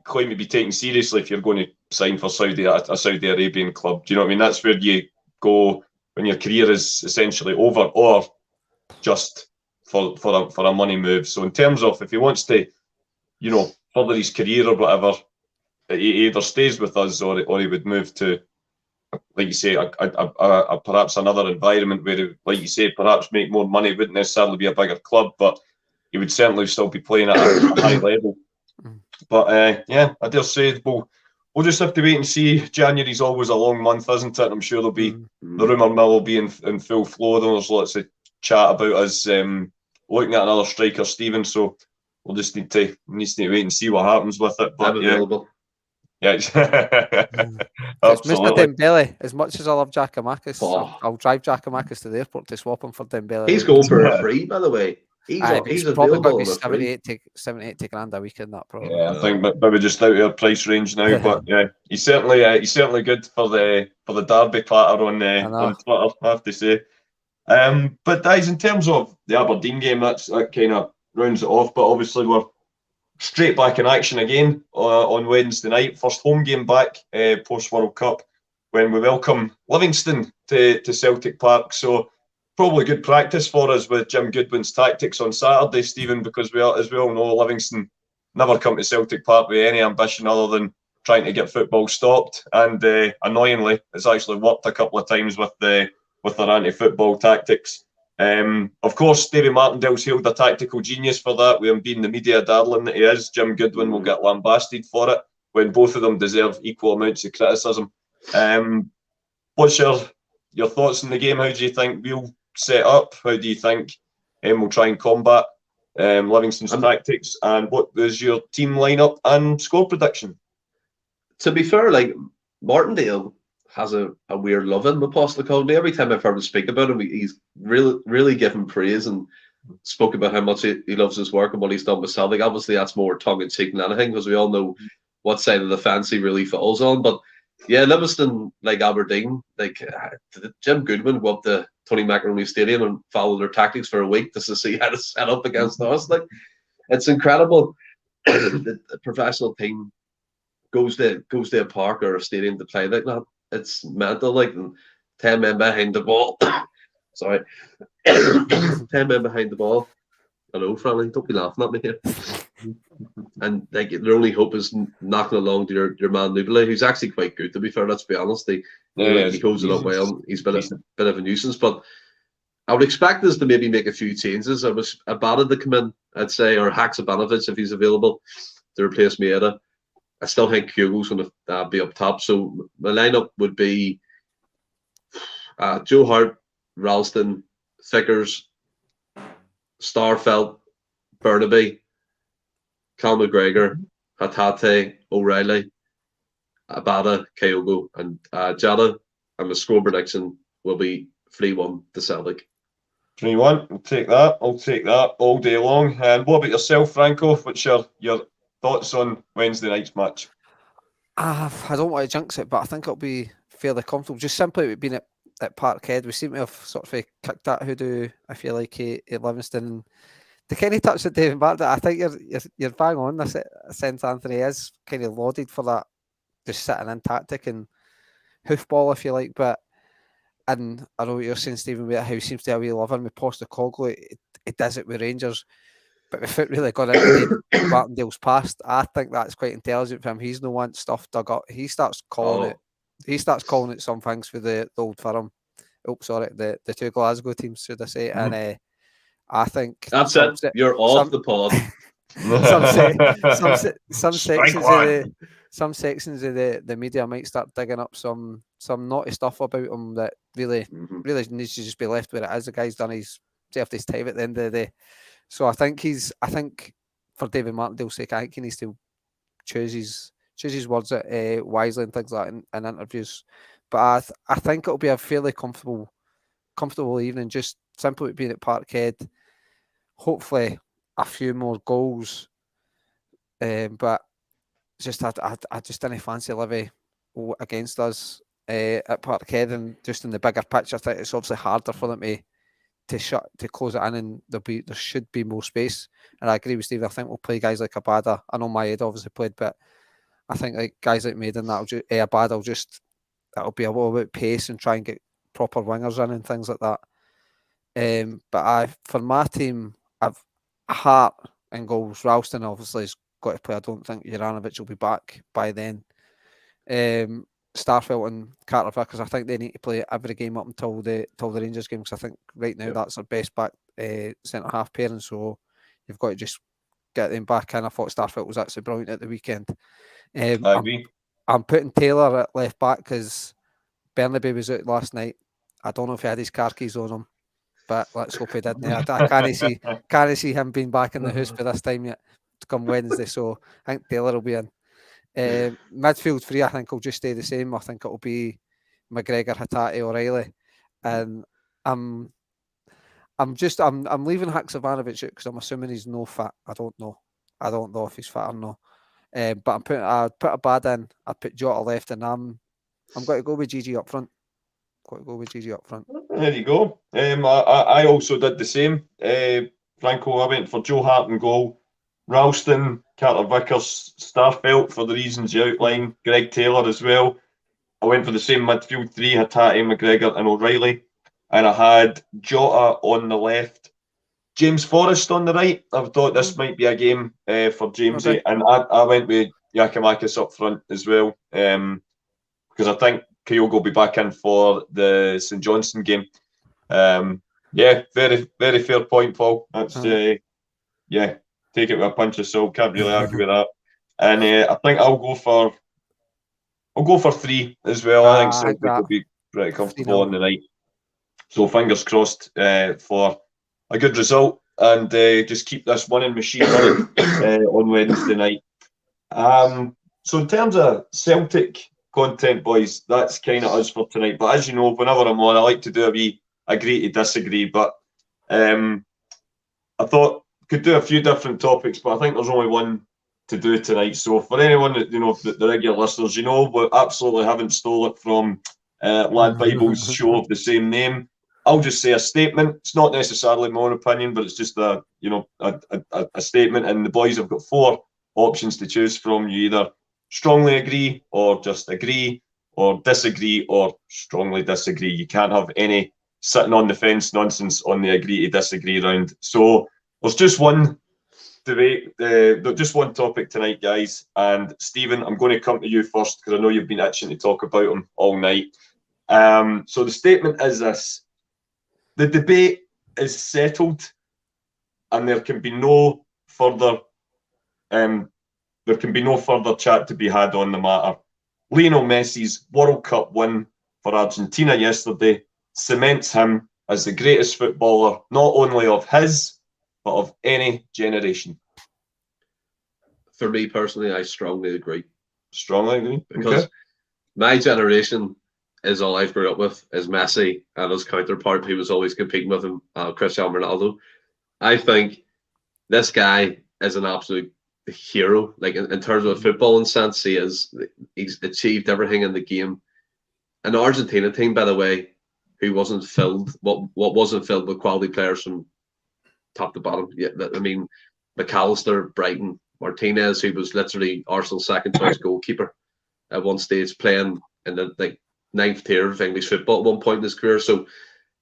claim to be taken seriously if you're going to sign for a Saudi Arabian club. Do you know what I mean? That's where you go when your career is essentially over, or just for a money move. So in terms of if he wants to, you know, further his career or whatever, he either stays with us or he would move to, like you say, a perhaps another environment where he, like you say, perhaps make more money. Wouldn't necessarily be a bigger club, but he would certainly still be playing at a high level. But yeah, I dare say we'll just have to wait and see. January's always a long month, isn't it? I'm sure there'll be the rumour mill will be in full flow. There's lots of chat about us looking at another striker, Stephen. So we'll just need to wait and see what happens with it. But yeah, It's Mr. Dembele. As much as I love Giakoumakis, I'll drive Giakoumakis to the airport to swap him for Dembele. He's going for a free, by the way. He's probably going to be 78 grand a week in that, probably. Yeah, I think maybe just out of our price range now. But yeah, he's certainly good for the derby clatter on Twitter, I have to say. But guys, in terms of the Aberdeen game, that kind of rounds it off. But obviously we're straight back in action again on Wednesday night. First home game back post World Cup when we welcome Livingston to Celtic Park. So probably good practice for us with Jim Goodwin's tactics on Saturday, Stephen, because as we all know, Livingston never come to Celtic Park with any ambition other than trying to get football stopped. And annoyingly, it's actually worked a couple of times with their anti-football tactics. Of course, Davy Martindale's hailed a tactical genius for that, with him being the media darling that he is. Jim Goodwin will get lambasted for it when both of them deserve equal amounts of criticism. What's your thoughts on the game? How do you think we'll set up? How do you think we'll try and combat Livingston's tactics? And what is your team lineup and score prediction? To be fair, like, Martindale has a weird love in Postecoglou. Every time I've heard him speak about him, he's really given praise and spoke about how much he loves his work and what he's done with Celtic. Obviously, that's more tongue-in-cheek than anything, because we all know what side of the fence he really falls on. But yeah, Livingston, like Aberdeen, like Jim Goodwin go up to Tony Macaroni Stadium and follow their tactics for a week just to see how to set up against us. Like, it's incredible. The professional team goes to a park or a stadium to play like that. It's mental. Like, 10 men behind the ball. Sorry, 10 men behind the ball. Hello, Franny. Don't be laughing at me here. And like, their only hope is knocking along to your man Nubile, who's actually quite good, to be fair. Let's be honest. He holds it up well. He's been a bit of a nuisance, but I would expect us to maybe make a few changes. I was Abada to come in, I'd say, or Haksabanovic if he's available to replace Maeda. I still think Kyogo's going to be up top. So my lineup would be Joe Hart, Ralston, Vickers, Starfelt, Burnaby, Cal McGregor, Hatate, O'Reilly, Abada, Kyogo, and Jada. And my score prediction will be 3-1 to Celtic. 3-1. I'll take that all day long. And what about yourself, Franco? What's your thoughts on Wednesday night's match? I don't want to jinx it, but I think it'll be fairly comfortable. Just simply being at Parkhead, we seem to have sort of kicked that hoodoo, I feel like, at Livingston. To kind of touch the David Martin, I think you're bang on. This sense Anthony is kind of lauded for that, just sitting in tactic and hoofball, if you like. And I know what you're saying, Stephen, about how he seems to have a wee love in with Postecoglou. It does it with Rangers. But if it really got into Martindale's past, I think that's quite intelligent for him. He's no one stuff dug up. He starts calling it. He starts calling it some things for the old firm. Oh, sorry, the two Glasgow teams, should I say? Mm-hmm. And I think that's it. You're off the pod. some sections of the media might start digging up some naughty stuff about him that really needs to just be left where it is. The guy's done his served his time at the end of the day. So I think for David Martindale's sake, I think he needs to choose his words wisely and things like that in interviews. But I think it'll be a fairly comfortable evening, just simply being at Parkhead. Hopefully, a few more goals. But just I just didn't fancy Livy against us at Parkhead, and just in the bigger picture, I think it's obviously harder for them to close it in, and there should be more space. And I agree with Steve. I think we'll play guys like Abada. I know Maeda obviously played, but I think like guys like Maiden, Abada that'll be a little bit pace and try and get proper wingers in and things like that. But for my team, I've Hart and goals. Ralston obviously has got to play. I don't think Juranovic will be back by then. Starfelt and Carter Vickers, I think they need to play every game up until the Rangers game, because I think right now that's our best back centre half pairing. So you've got to just get them back in. I thought Starfelt was actually brilliant at the weekend. I agree. I'm putting Taylor at left back because Bernabei was out last night. I don't know if he had his car keys on him, but let's hope he didn't. I can't see him being back in the house by this time yet to come Wednesday. So I think Taylor will be in. Midfield three, I think will just stay the same. I think it'll be McGregor, Hatate, O'Reilly, and I'm leaving Haksabanovic out because I'm assuming he's no fit. I don't know if he's fit or not. But I put a bad in. I put Jota left, and I'm going to go with Gigi up front. There you go. I also did the same. Franco, I went for Joe Hart in goal, Ralston, Carter Vickers, Starfelt for the reasons you outlined, Greg Taylor as well. I went for the same midfield three, Hatate, McGregor and O'Reilly. And I had Jota on the left, James Forrest on the right. I thought this might be a game for Jamesy. Okay. And I went with Yakimakis up front as well, because I think Kyogo will be back in for the St Johnstone game. Yeah, very, very fair point, Paul. That's take it with a punch of salt. Can't really argue with that. And I think I'll go for three as well. I think Celtic will be pretty comfortable on the night. So fingers crossed for a good result, and just keep this winning machine running on Wednesday night. So in terms of Celtic content, boys, that's kind of us for tonight. But as you know, whenever I'm on, I like to do a wee agree to disagree. But I thought could do a few different topics, but I think there's only one to do tonight. So for anyone that the regular listeners, we absolutely haven't stole it from Lad Bible's show of the same name. I'll just say a statement. It's not necessarily my own opinion, but it's just a statement. And the boys have got four options to choose from. You either strongly agree, or just agree, or disagree, or strongly disagree. You can't have any sitting on the fence nonsense on the agree to disagree round. So there's just one debate, just one topic tonight, guys. And Stephen, I'm going to come to you first because I know you've been itching to talk about him all night. So the statement is this: the debate is settled, and there can be no further chat to be had on the matter. Lionel Messi's World Cup win for Argentina yesterday cements him as the greatest footballer, not only of his, but of any generation. For me personally, I strongly agree. Because my generation is all I've grown up with is Messi and his counterpart who was always competing with him, Cristiano Ronaldo. I think this guy is an absolute hero. Like in terms of a footballing sense, he's achieved everything in the game. An Argentina team, by the way, who wasn't filled, what wasn't filled with quality players from top to bottom. Yeah, I mean, McAllister, Brighton, Martinez, who was literally Arsenal's second choice goalkeeper at one stage, playing in the ninth tier of English football at one point in his career. So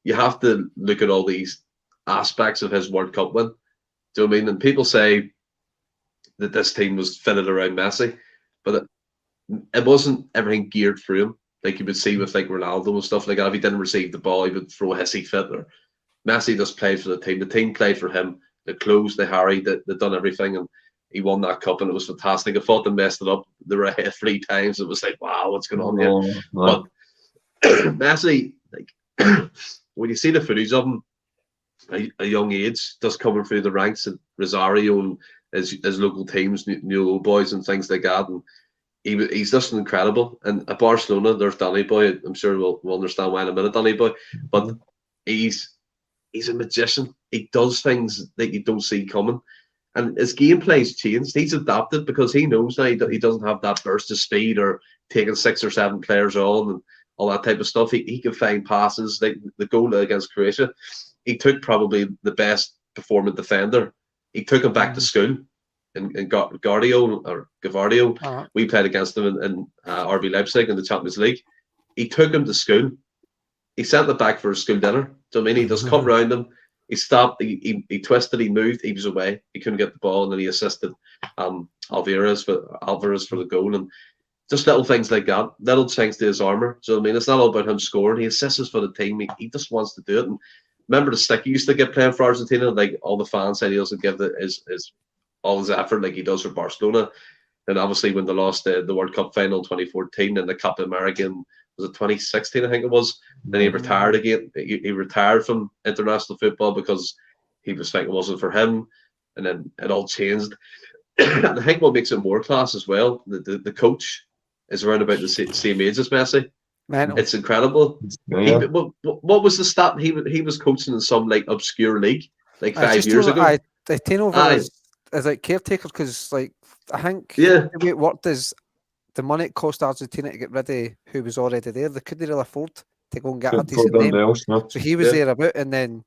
you have to look at all these aspects of his World Cup win. Do you know what I mean? And people say that this team was fitted around Messi, but it wasn't everything geared for him. Like you would see with like Ronaldo and stuff like that. If he didn't receive the ball, he would throw a hissy fit. Or Messi just played for the team. The team played for him. The clothes, they harried, they done everything, and he won that cup, and it was fantastic. I thought they messed it up. They were ahead 3 times. It was like, wow, what's going on here? But Messi, like when you see the footage of him, a young age, just coming through the ranks at Rosario and his local teams, new boys and things like that. And he's just incredible. And at Barcelona, there's Danny Boy. I'm sure we'll understand why in a minute, Danny Boy. But he's a magician. He does things that you don't see coming. And his gameplay's changed. He's adapted because he knows now he doesn't have that burst of speed or taking 6 or 7 players on and all that type of stuff. He can find passes. Like the goal against Croatia, he took probably the best performing defender. He took him back to school in Gavardio. We played against him in RB Leipzig in the Champions League. He took him to school. He sent it back for a school dinner. So I mean, he just come round him. He stopped. He twisted. He moved. He was away. He couldn't get the ball, and then he assisted Alvarez for the goal. And just little things like that, little chinks to his armour. So I mean, it's not all about him scoring. He assists for the team. He just wants to do it. And remember the stick he used to get playing for Argentina? Like all the fans said he doesn't give all his effort like he does for Barcelona. And obviously when they lost the World Cup final in 2014 and the Copa America, was it 2016? I think it was. Then he retired again. He retired from international football because he was thinking it wasn't for him. And then it all changed. And I think what makes it more class as well, the coach is around about the same age as Messi. Man, it's incredible. Yeah. What was the stat? He was coaching in some like obscure league like 5 years ago. They take over as like caretaker because like I think the way it worked is the money it cost Argentina to get rid of who was already there. They couldn't really afford to go and get a decent name. So he was there about, and then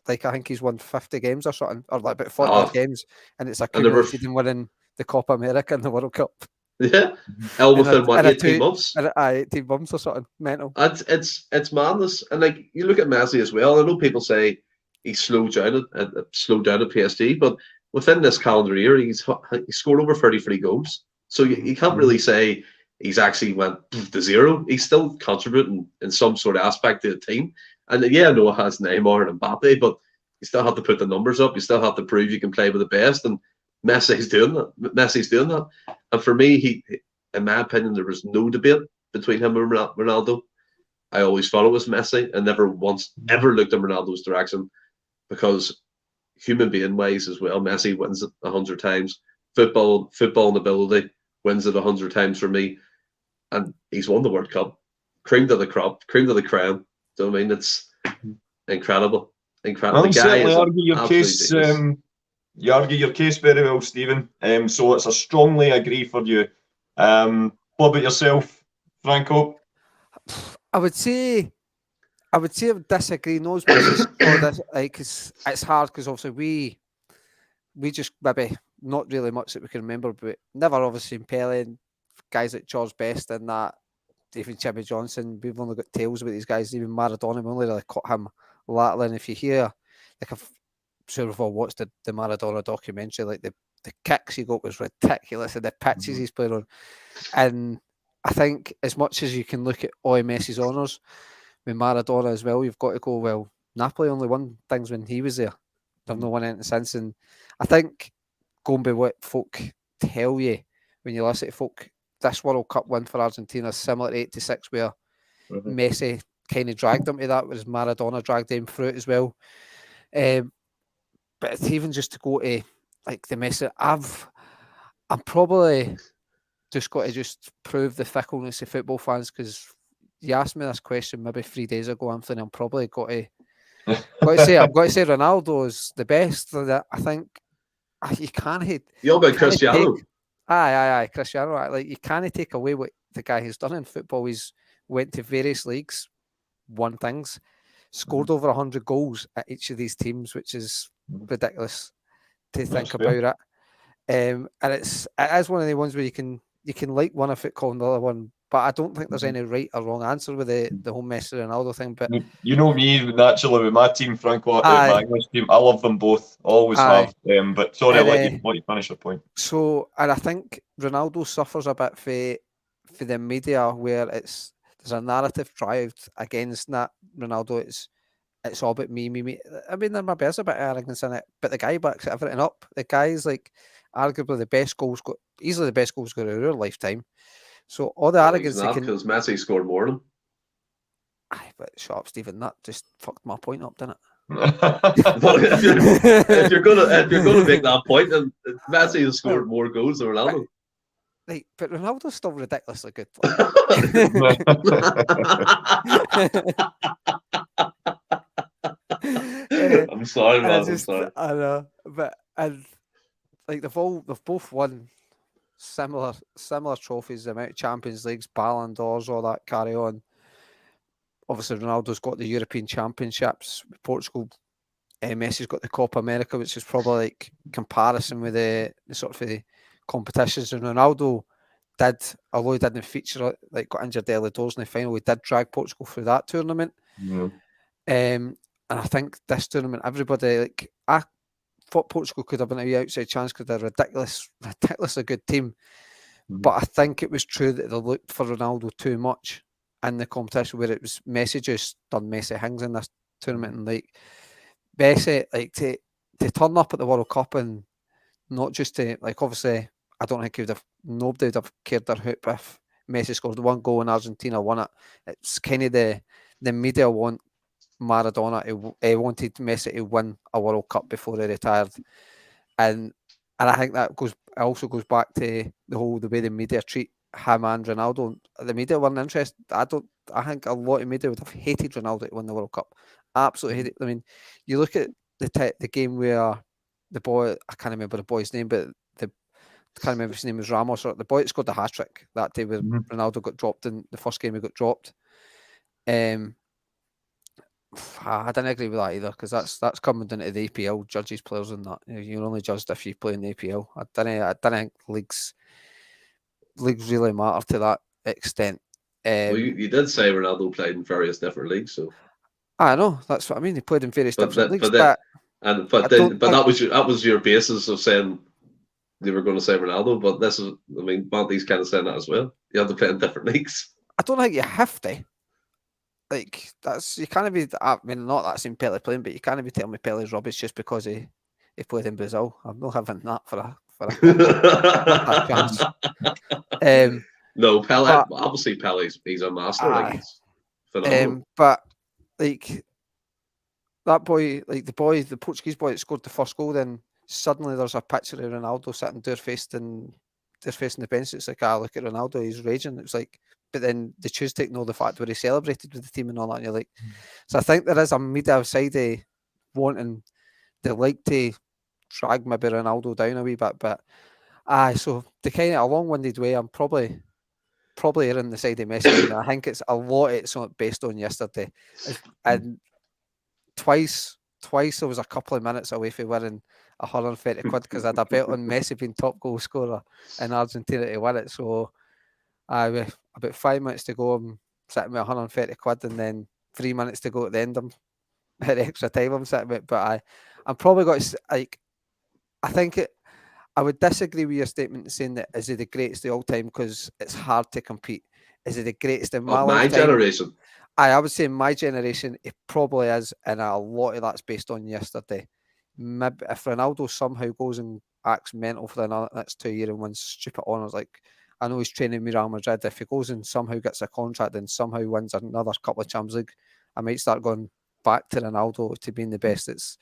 like I think he's won 50 games or something, or like about 40 games, and it's accumulated in winning the Copa America and the World Cup. Yeah, all within 18 months. 18 months or something. Mental. It's madness. And like you look at Messi as well. I know people say he slowed down at PSG, but within this calendar year, he scored over 33 goals. So you can't really say he's actually went to zero. He's still contributing in some sort of aspect to the team. And yeah, I know it has Neymar and Mbappe, but you still have to put the numbers up. You still have to prove you can play with the best. And Messi's doing that. And for me, in my opinion, there was no debate between him and Ronaldo. I always thought it was Messi. I never once ever looked in Ronaldo's direction because human being wise as well, Messi wins it 100 times. Football and ability wins it 100 times for me. And he's won the World Cup. Cream to the crop, cream to the crown. So I mean, it's incredible. Well, certainly argue your case. You argue your case very well, Stephen. So it's a strongly agree for you. What about yourself, Franco? I would say I disagree. No, like it's hard because obviously we just maybe not really much that we can remember, but never obviously seen Pele and guys like George Best and that, even Jimmy Johnson. We've only got tales about these guys. Even Maradona, we only really caught him lately. And if you hear, like, I'm sure we've all watched the Maradona documentary, like the kicks he got was ridiculous and the pitches he's played on. And I think as much as you can look at all Messi's honours with Maradona as well, you've got to go, well, Napoli only won things when he was there. They've not won anything since. And I think going by what folk tell you when you listen to folk, this World Cup win for Argentina is similar to 86 where Messi kind of dragged them to that, whereas Maradona dragged them through it as well. But even just to go to like the Messi, I'm probably just got to just prove the fickleness of football fans because you asked me this question maybe 3 days ago, Anthony. I'm probably got to say Ronaldo is the best. I think you can't. You're about Cristiano. Aye, Cristiano. Like you can't take away what the guy has done in football. He's went to various leagues, won things, scored over 100 goals at each of these teams, which is ridiculous to think about it. And it is one of the ones where you can like one if it called the other one, but I don't think there's any right or wrong answer with the whole Messi Ronaldo thing. But you know me naturally with my team, Franco, my English team, I love them both, always have. But sorry, I'll let you finish your point. So, and I think Ronaldo suffers a bit for the media where there's a narrative drive against that Ronaldo. It's all about me. I mean, there maybe is a bit of arrogance in it, but the guy backs everything up. The guy's like arguably easily the best goal scorer of our lifetime. So all the arrogance because Messi scored more than him. Aye, but shut up, Stephen. That just fucked my point up, didn't it? But if you're gonna make that point, and Messi has scored more goals than Ronaldo. Like, but Ronaldo's still ridiculously good. I'm sorry, man. I'm sorry. I know, but like they've both won similar trophies, the amount of Champions Leagues, Ballon d'Ors, all that carry on. Obviously, Ronaldo's got the European Championships. Portugal, Messi's got the Copa America, which is probably like comparison with the sort of the competitions. And Ronaldo did, although he didn't feature, like got injured early doors in the final, he did drag Portugal through that tournament. Yeah. And I think this tournament, everybody, like, I thought Portugal could have been a outside chance because they're ridiculously good team. But I think it was true that they looked for Ronaldo too much in the competition, where it was Messi just done Messi things in this tournament. And like Messi, like to turn up at the World Cup and not just to, like, obviously, I don't think nobody would have cared their hoop if Messi scored one goal and Argentina won it. It's kind of the media want Maradona. He wanted Messi to win a World Cup before he retired, and I think that also goes back to the way the media treat him and Ronaldo. The media weren't interested. I think a lot of media would have hated Ronaldo to win the World Cup. Absolutely hated. I mean, you look at the game where the boy, I can't remember the boy's name, but I can't remember if his name was Ramos, or the boy that scored the hat-trick that day where Ronaldo got dropped in the first game he got dropped. I didn't agree with that either, because that's coming down to the APL judges players and that. You're only judged if you play in the APL. I don't think leagues really matter to that extent. Well, you did say Ronaldo played in various different leagues, so I know, that's what I mean. He played in various different leagues, but that was your basis of saying they were going to say Ronaldo. But this is, I mean, Monty's kind of saying that as well. You have to play in different leagues. I don't think you have to. Like, you can't be. I mean, not that same Pele playing, but you can't be telling me Pele's rubbish just because he played in Brazil. I'm not having that for a chance. No, Pele. Obviously, he's a master. Like, he's phenomenal. But like that boy, like the Portuguese boy that scored the first goal, then suddenly there's a picture of Ronaldo sitting facing the bench. It's like, look at Ronaldo, he's raging. It's like, but then they choose to ignore the fact where he celebrated with the team and all that. And you're like, so I think there is a media side of wanting, they like to drag maybe Ronaldo down a wee bit, but so the kind of a long-winded way, I'm probably erring the side of Messi. I think it's a lot. It's based on yesterday, and twice I was a couple of minutes away from winning £130 because I had a bet on Messi being top goal scorer in Argentina to win it. So with about 5 minutes to go, I'm sitting with £130, and then 3 minutes to go at the end, I'm at extra time. I'm sitting with, but I'm probably got to, like, I think I would disagree with your statement saying that is he the greatest of all time, because it's hard to compete. Is he the greatest in my generation? I would say in my generation, it probably is, and a lot of that's based on yesterday. Maybe if Ronaldo somehow goes and acts mental for the next 2 years and wins stupid honours, like I know he's training with Real Madrid. If he goes and somehow gets a contract and somehow wins another couple of Champions League, I might start going back to Ronaldo to being the best. It's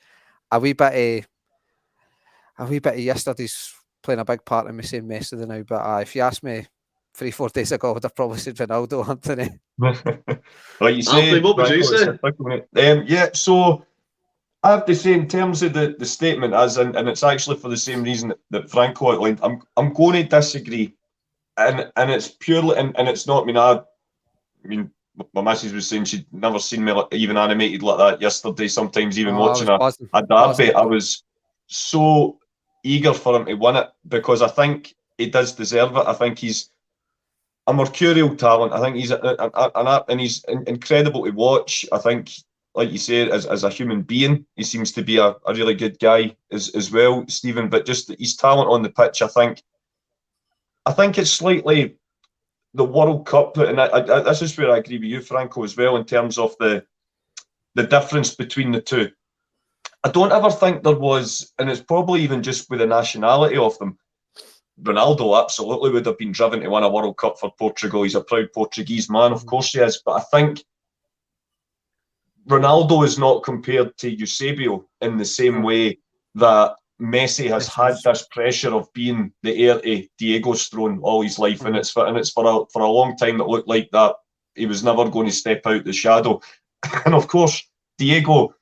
a wee bit of yesterday's playing a big part in me saying Messi now. But if you asked me 3-4 days ago, I would have probably said Ronaldo, Anthony. Like you say, Anthony, what would you say? Yeah, so I have to say, in terms of the statement, and it's actually for the same reason that Franco outlined, I'm going to disagree, and it's purely, and it's not. I mean, my missus was saying she'd never seen me even animated like that yesterday. Sometimes even watching a derby, I was so eager for him to win it, because I think he does deserve it. I think he's a mercurial talent. I think he's and he's incredible to watch. I think, like you say, as a human being, he seems to be a really good guy as well, Stephen. But just his talent on the pitch, I think it's slightly the World Cup, and this is where I agree with you, Franco, as well, in terms of the difference between the two. I don't ever think there was, and it's probably even just with the nationality of them. Ronaldo absolutely would have been driven to win a World Cup for Portugal. He's a proud Portuguese man, of course he is. But I think Ronaldo is not compared to Eusebio in the same way that Messi has had this pressure of being the heir to Diego's throne all his life, and it's for a long time it looked like that he was never going to step out the shadow. And of course, Diego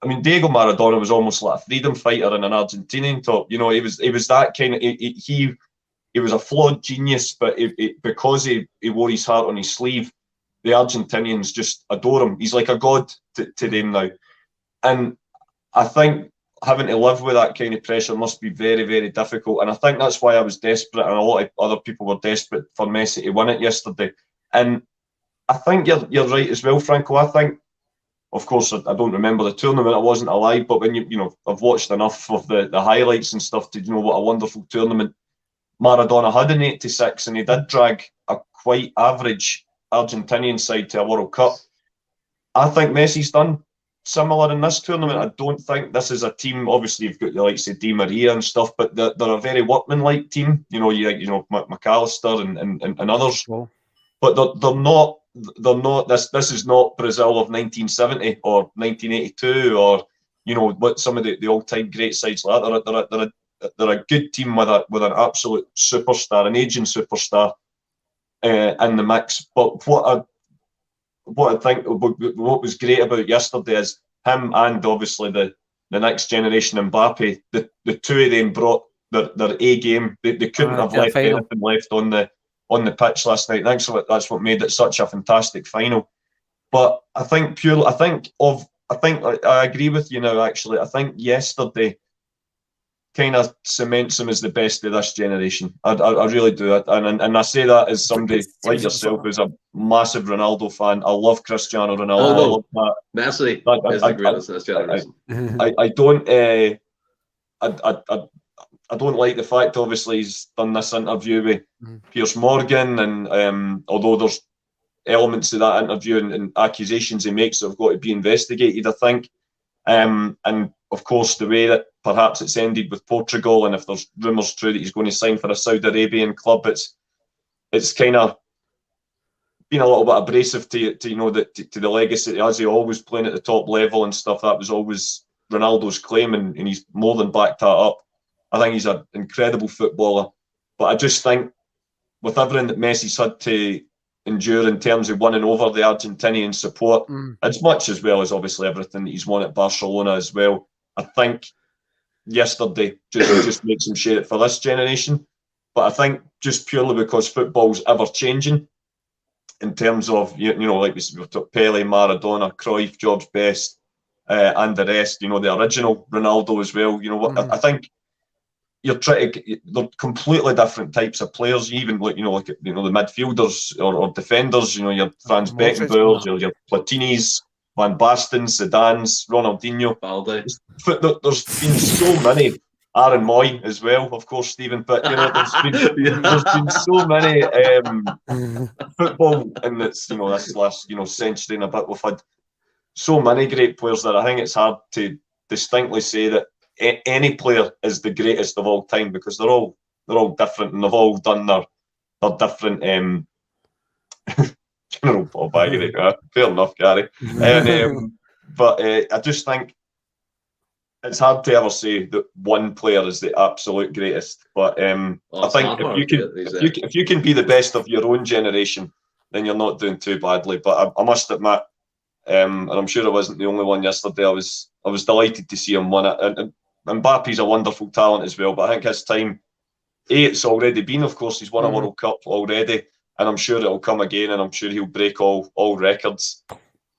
Maradona was almost like a freedom fighter in an Argentinian top. You know, he was that kind of he was a flawed genius, but because he wore his heart on his sleeve, the Argentinians just adore him. He's like a god to them now. And I think having to live with that kind of pressure must be very, very difficult. And I think that's why I was desperate, and a lot of other people were desperate for Messi to win it yesterday. And I think you're right as well, Franco. I think, of course, I don't remember the tournament. I wasn't alive, but when I've watched enough of the highlights and stuff to know what a wonderful tournament Maradona had in '86, and he did drag a quite average Argentinian side to a World Cup. I think Messi's done similar in this tournament. I don't think this is a team. Obviously, you've got the likes of Di Maria and stuff, but they're a very workmanlike team. McAllister and others. Cool. But they're not. This is not Brazil of 1970 or 1982 or what some of the all-time great sides like that. They're a good team with an absolute superstar, an aging superstar in the mix. But what I think what was great about yesterday is him and obviously the next generation Mbappe. The two of them brought their A game. They couldn't have left anything left on the pitch last night. That's what made it such a fantastic final. But I agree with you now. Actually, I think yesterday kind of cements him as the best of this generation. I really do it, and I say that as somebody like yourself who's a massive Ronaldo fan. I love Cristiano Ronaldo. Messi is the greatest of this generation. I don't like the fact, obviously, he's done this interview with Piers Morgan, and although there's elements of that interview and accusations he makes that have got to be investigated, I think. And of course, the way that perhaps it's ended with Portugal, and if there's rumours true that he's going to sign for a Saudi Arabian club, it's kind of been a little bit abrasive to the legacy as he always playing at the top level and stuff. That was always Ronaldo's claim, and he's more than backed that up. I think he's an incredible footballer, but I just think with everything that Messi's had to endure in terms of winning over the Argentinian support, as much as well as obviously everything that he's won at Barcelona as well, I think yesterday just makes him share it for this generation. But I think just purely because football's ever changing in terms of like we talked Pele, Maradona, Cruyff, George Best, and the rest. The original Ronaldo as well. I think they're completely different types of players. Even the midfielders or defenders. Your Franz Beckenbauer, your Platinis, Van Basten, Zidane's, Ronaldinho. Balde. There's been so many. Aaron Moy as well, of course, Stephen. But there's been so many football in this last century and a bit. We've had so many great players that I think it's hard to distinctly say that any player is the greatest of all time, because they're all different, and they've all done their different General Paul Baggery. Fair enough, Gary. But I just think it's hard to ever say that one player is the absolute greatest. But I think if you can be the best of your own generation, then you're not doing too badly. But I must admit, and I'm sure I wasn't the only one yesterday, I was delighted to see him win it. And Mbappe's a wonderful talent as well, but I think his time, it's already been, of course, he's won a World Cup already, and I'm sure it'll come again, and I'm sure he'll break all records.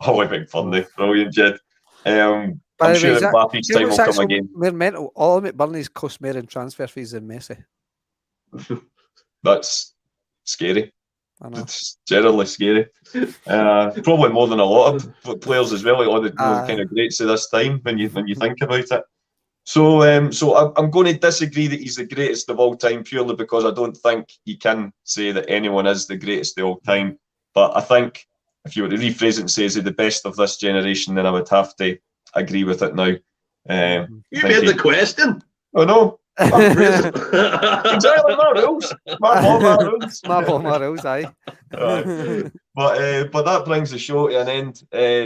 Oh, I make fun there. Brilliant, Jed. I'm sure Mbappe's time will come again. We're mental. All of McBurney's cost more in transfer fees than Messi. That's scary. It's generally scary. Probably more than a lot of players as well, like all the kind of greats of this time when you think about it. So I'm going to disagree that he's the greatest of all time, purely because I don't think you can say that anyone is the greatest of all time. But I think if you were to rephrase it and say is he the best of this generation, then I would have to agree with it now. You made the question. Oh no. Exactly, my rules. My rules, aye. But But that brings the show to an end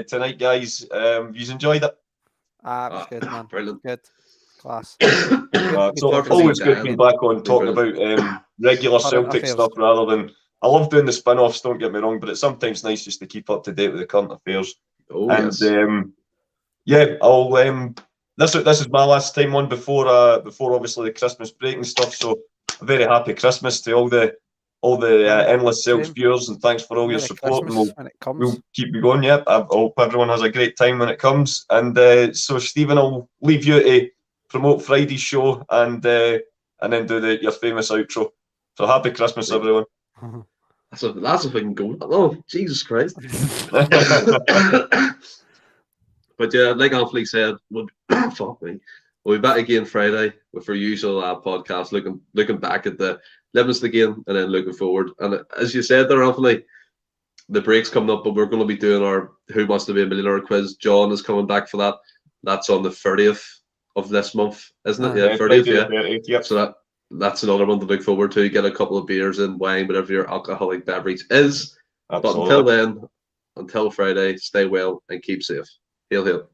tonight, guys. You've enjoyed it. It was good, man. Brilliant. Good. Class. So Talk always to good me, being Dan. back on talking about regular Current Celtic affairs. stuff rather than. I love doing the spin-offs. Don't get me wrong, but it's sometimes nice just to keep up to date with the current affairs. Oh, And yes. yeah, I'll. This is my last time on before obviously the Christmas break and stuff. So a very happy Christmas to all the Endless Celts Same. viewers, and thanks for all your Merry support. Christmas And when it comes. we'll keep you going. Yeah, I hope everyone has a great time when it comes. And so Stephen, I'll leave you to promote Friday's show and then do your famous outro. So happy Christmas, everyone. That's a fucking goal. Oh, Jesus Christ. But yeah, like Anthony said, fuck me. We'll be back again Friday with our usual podcast, looking back at the limits of the game and then looking forward. And as you said there, Anthony, the break's coming up, but we're going to be doing our Who Wants to Be a Millionaire quiz. John is coming back for that. That's on the 30th of this month, isn't it? Yeah, 30th, yeah. 30th, yep. So that's another one to look forward to. Get a couple of beers and wine, whatever your alcoholic beverage is. Absolutely. But until then, until Friday, stay well and keep safe. Hail, hail.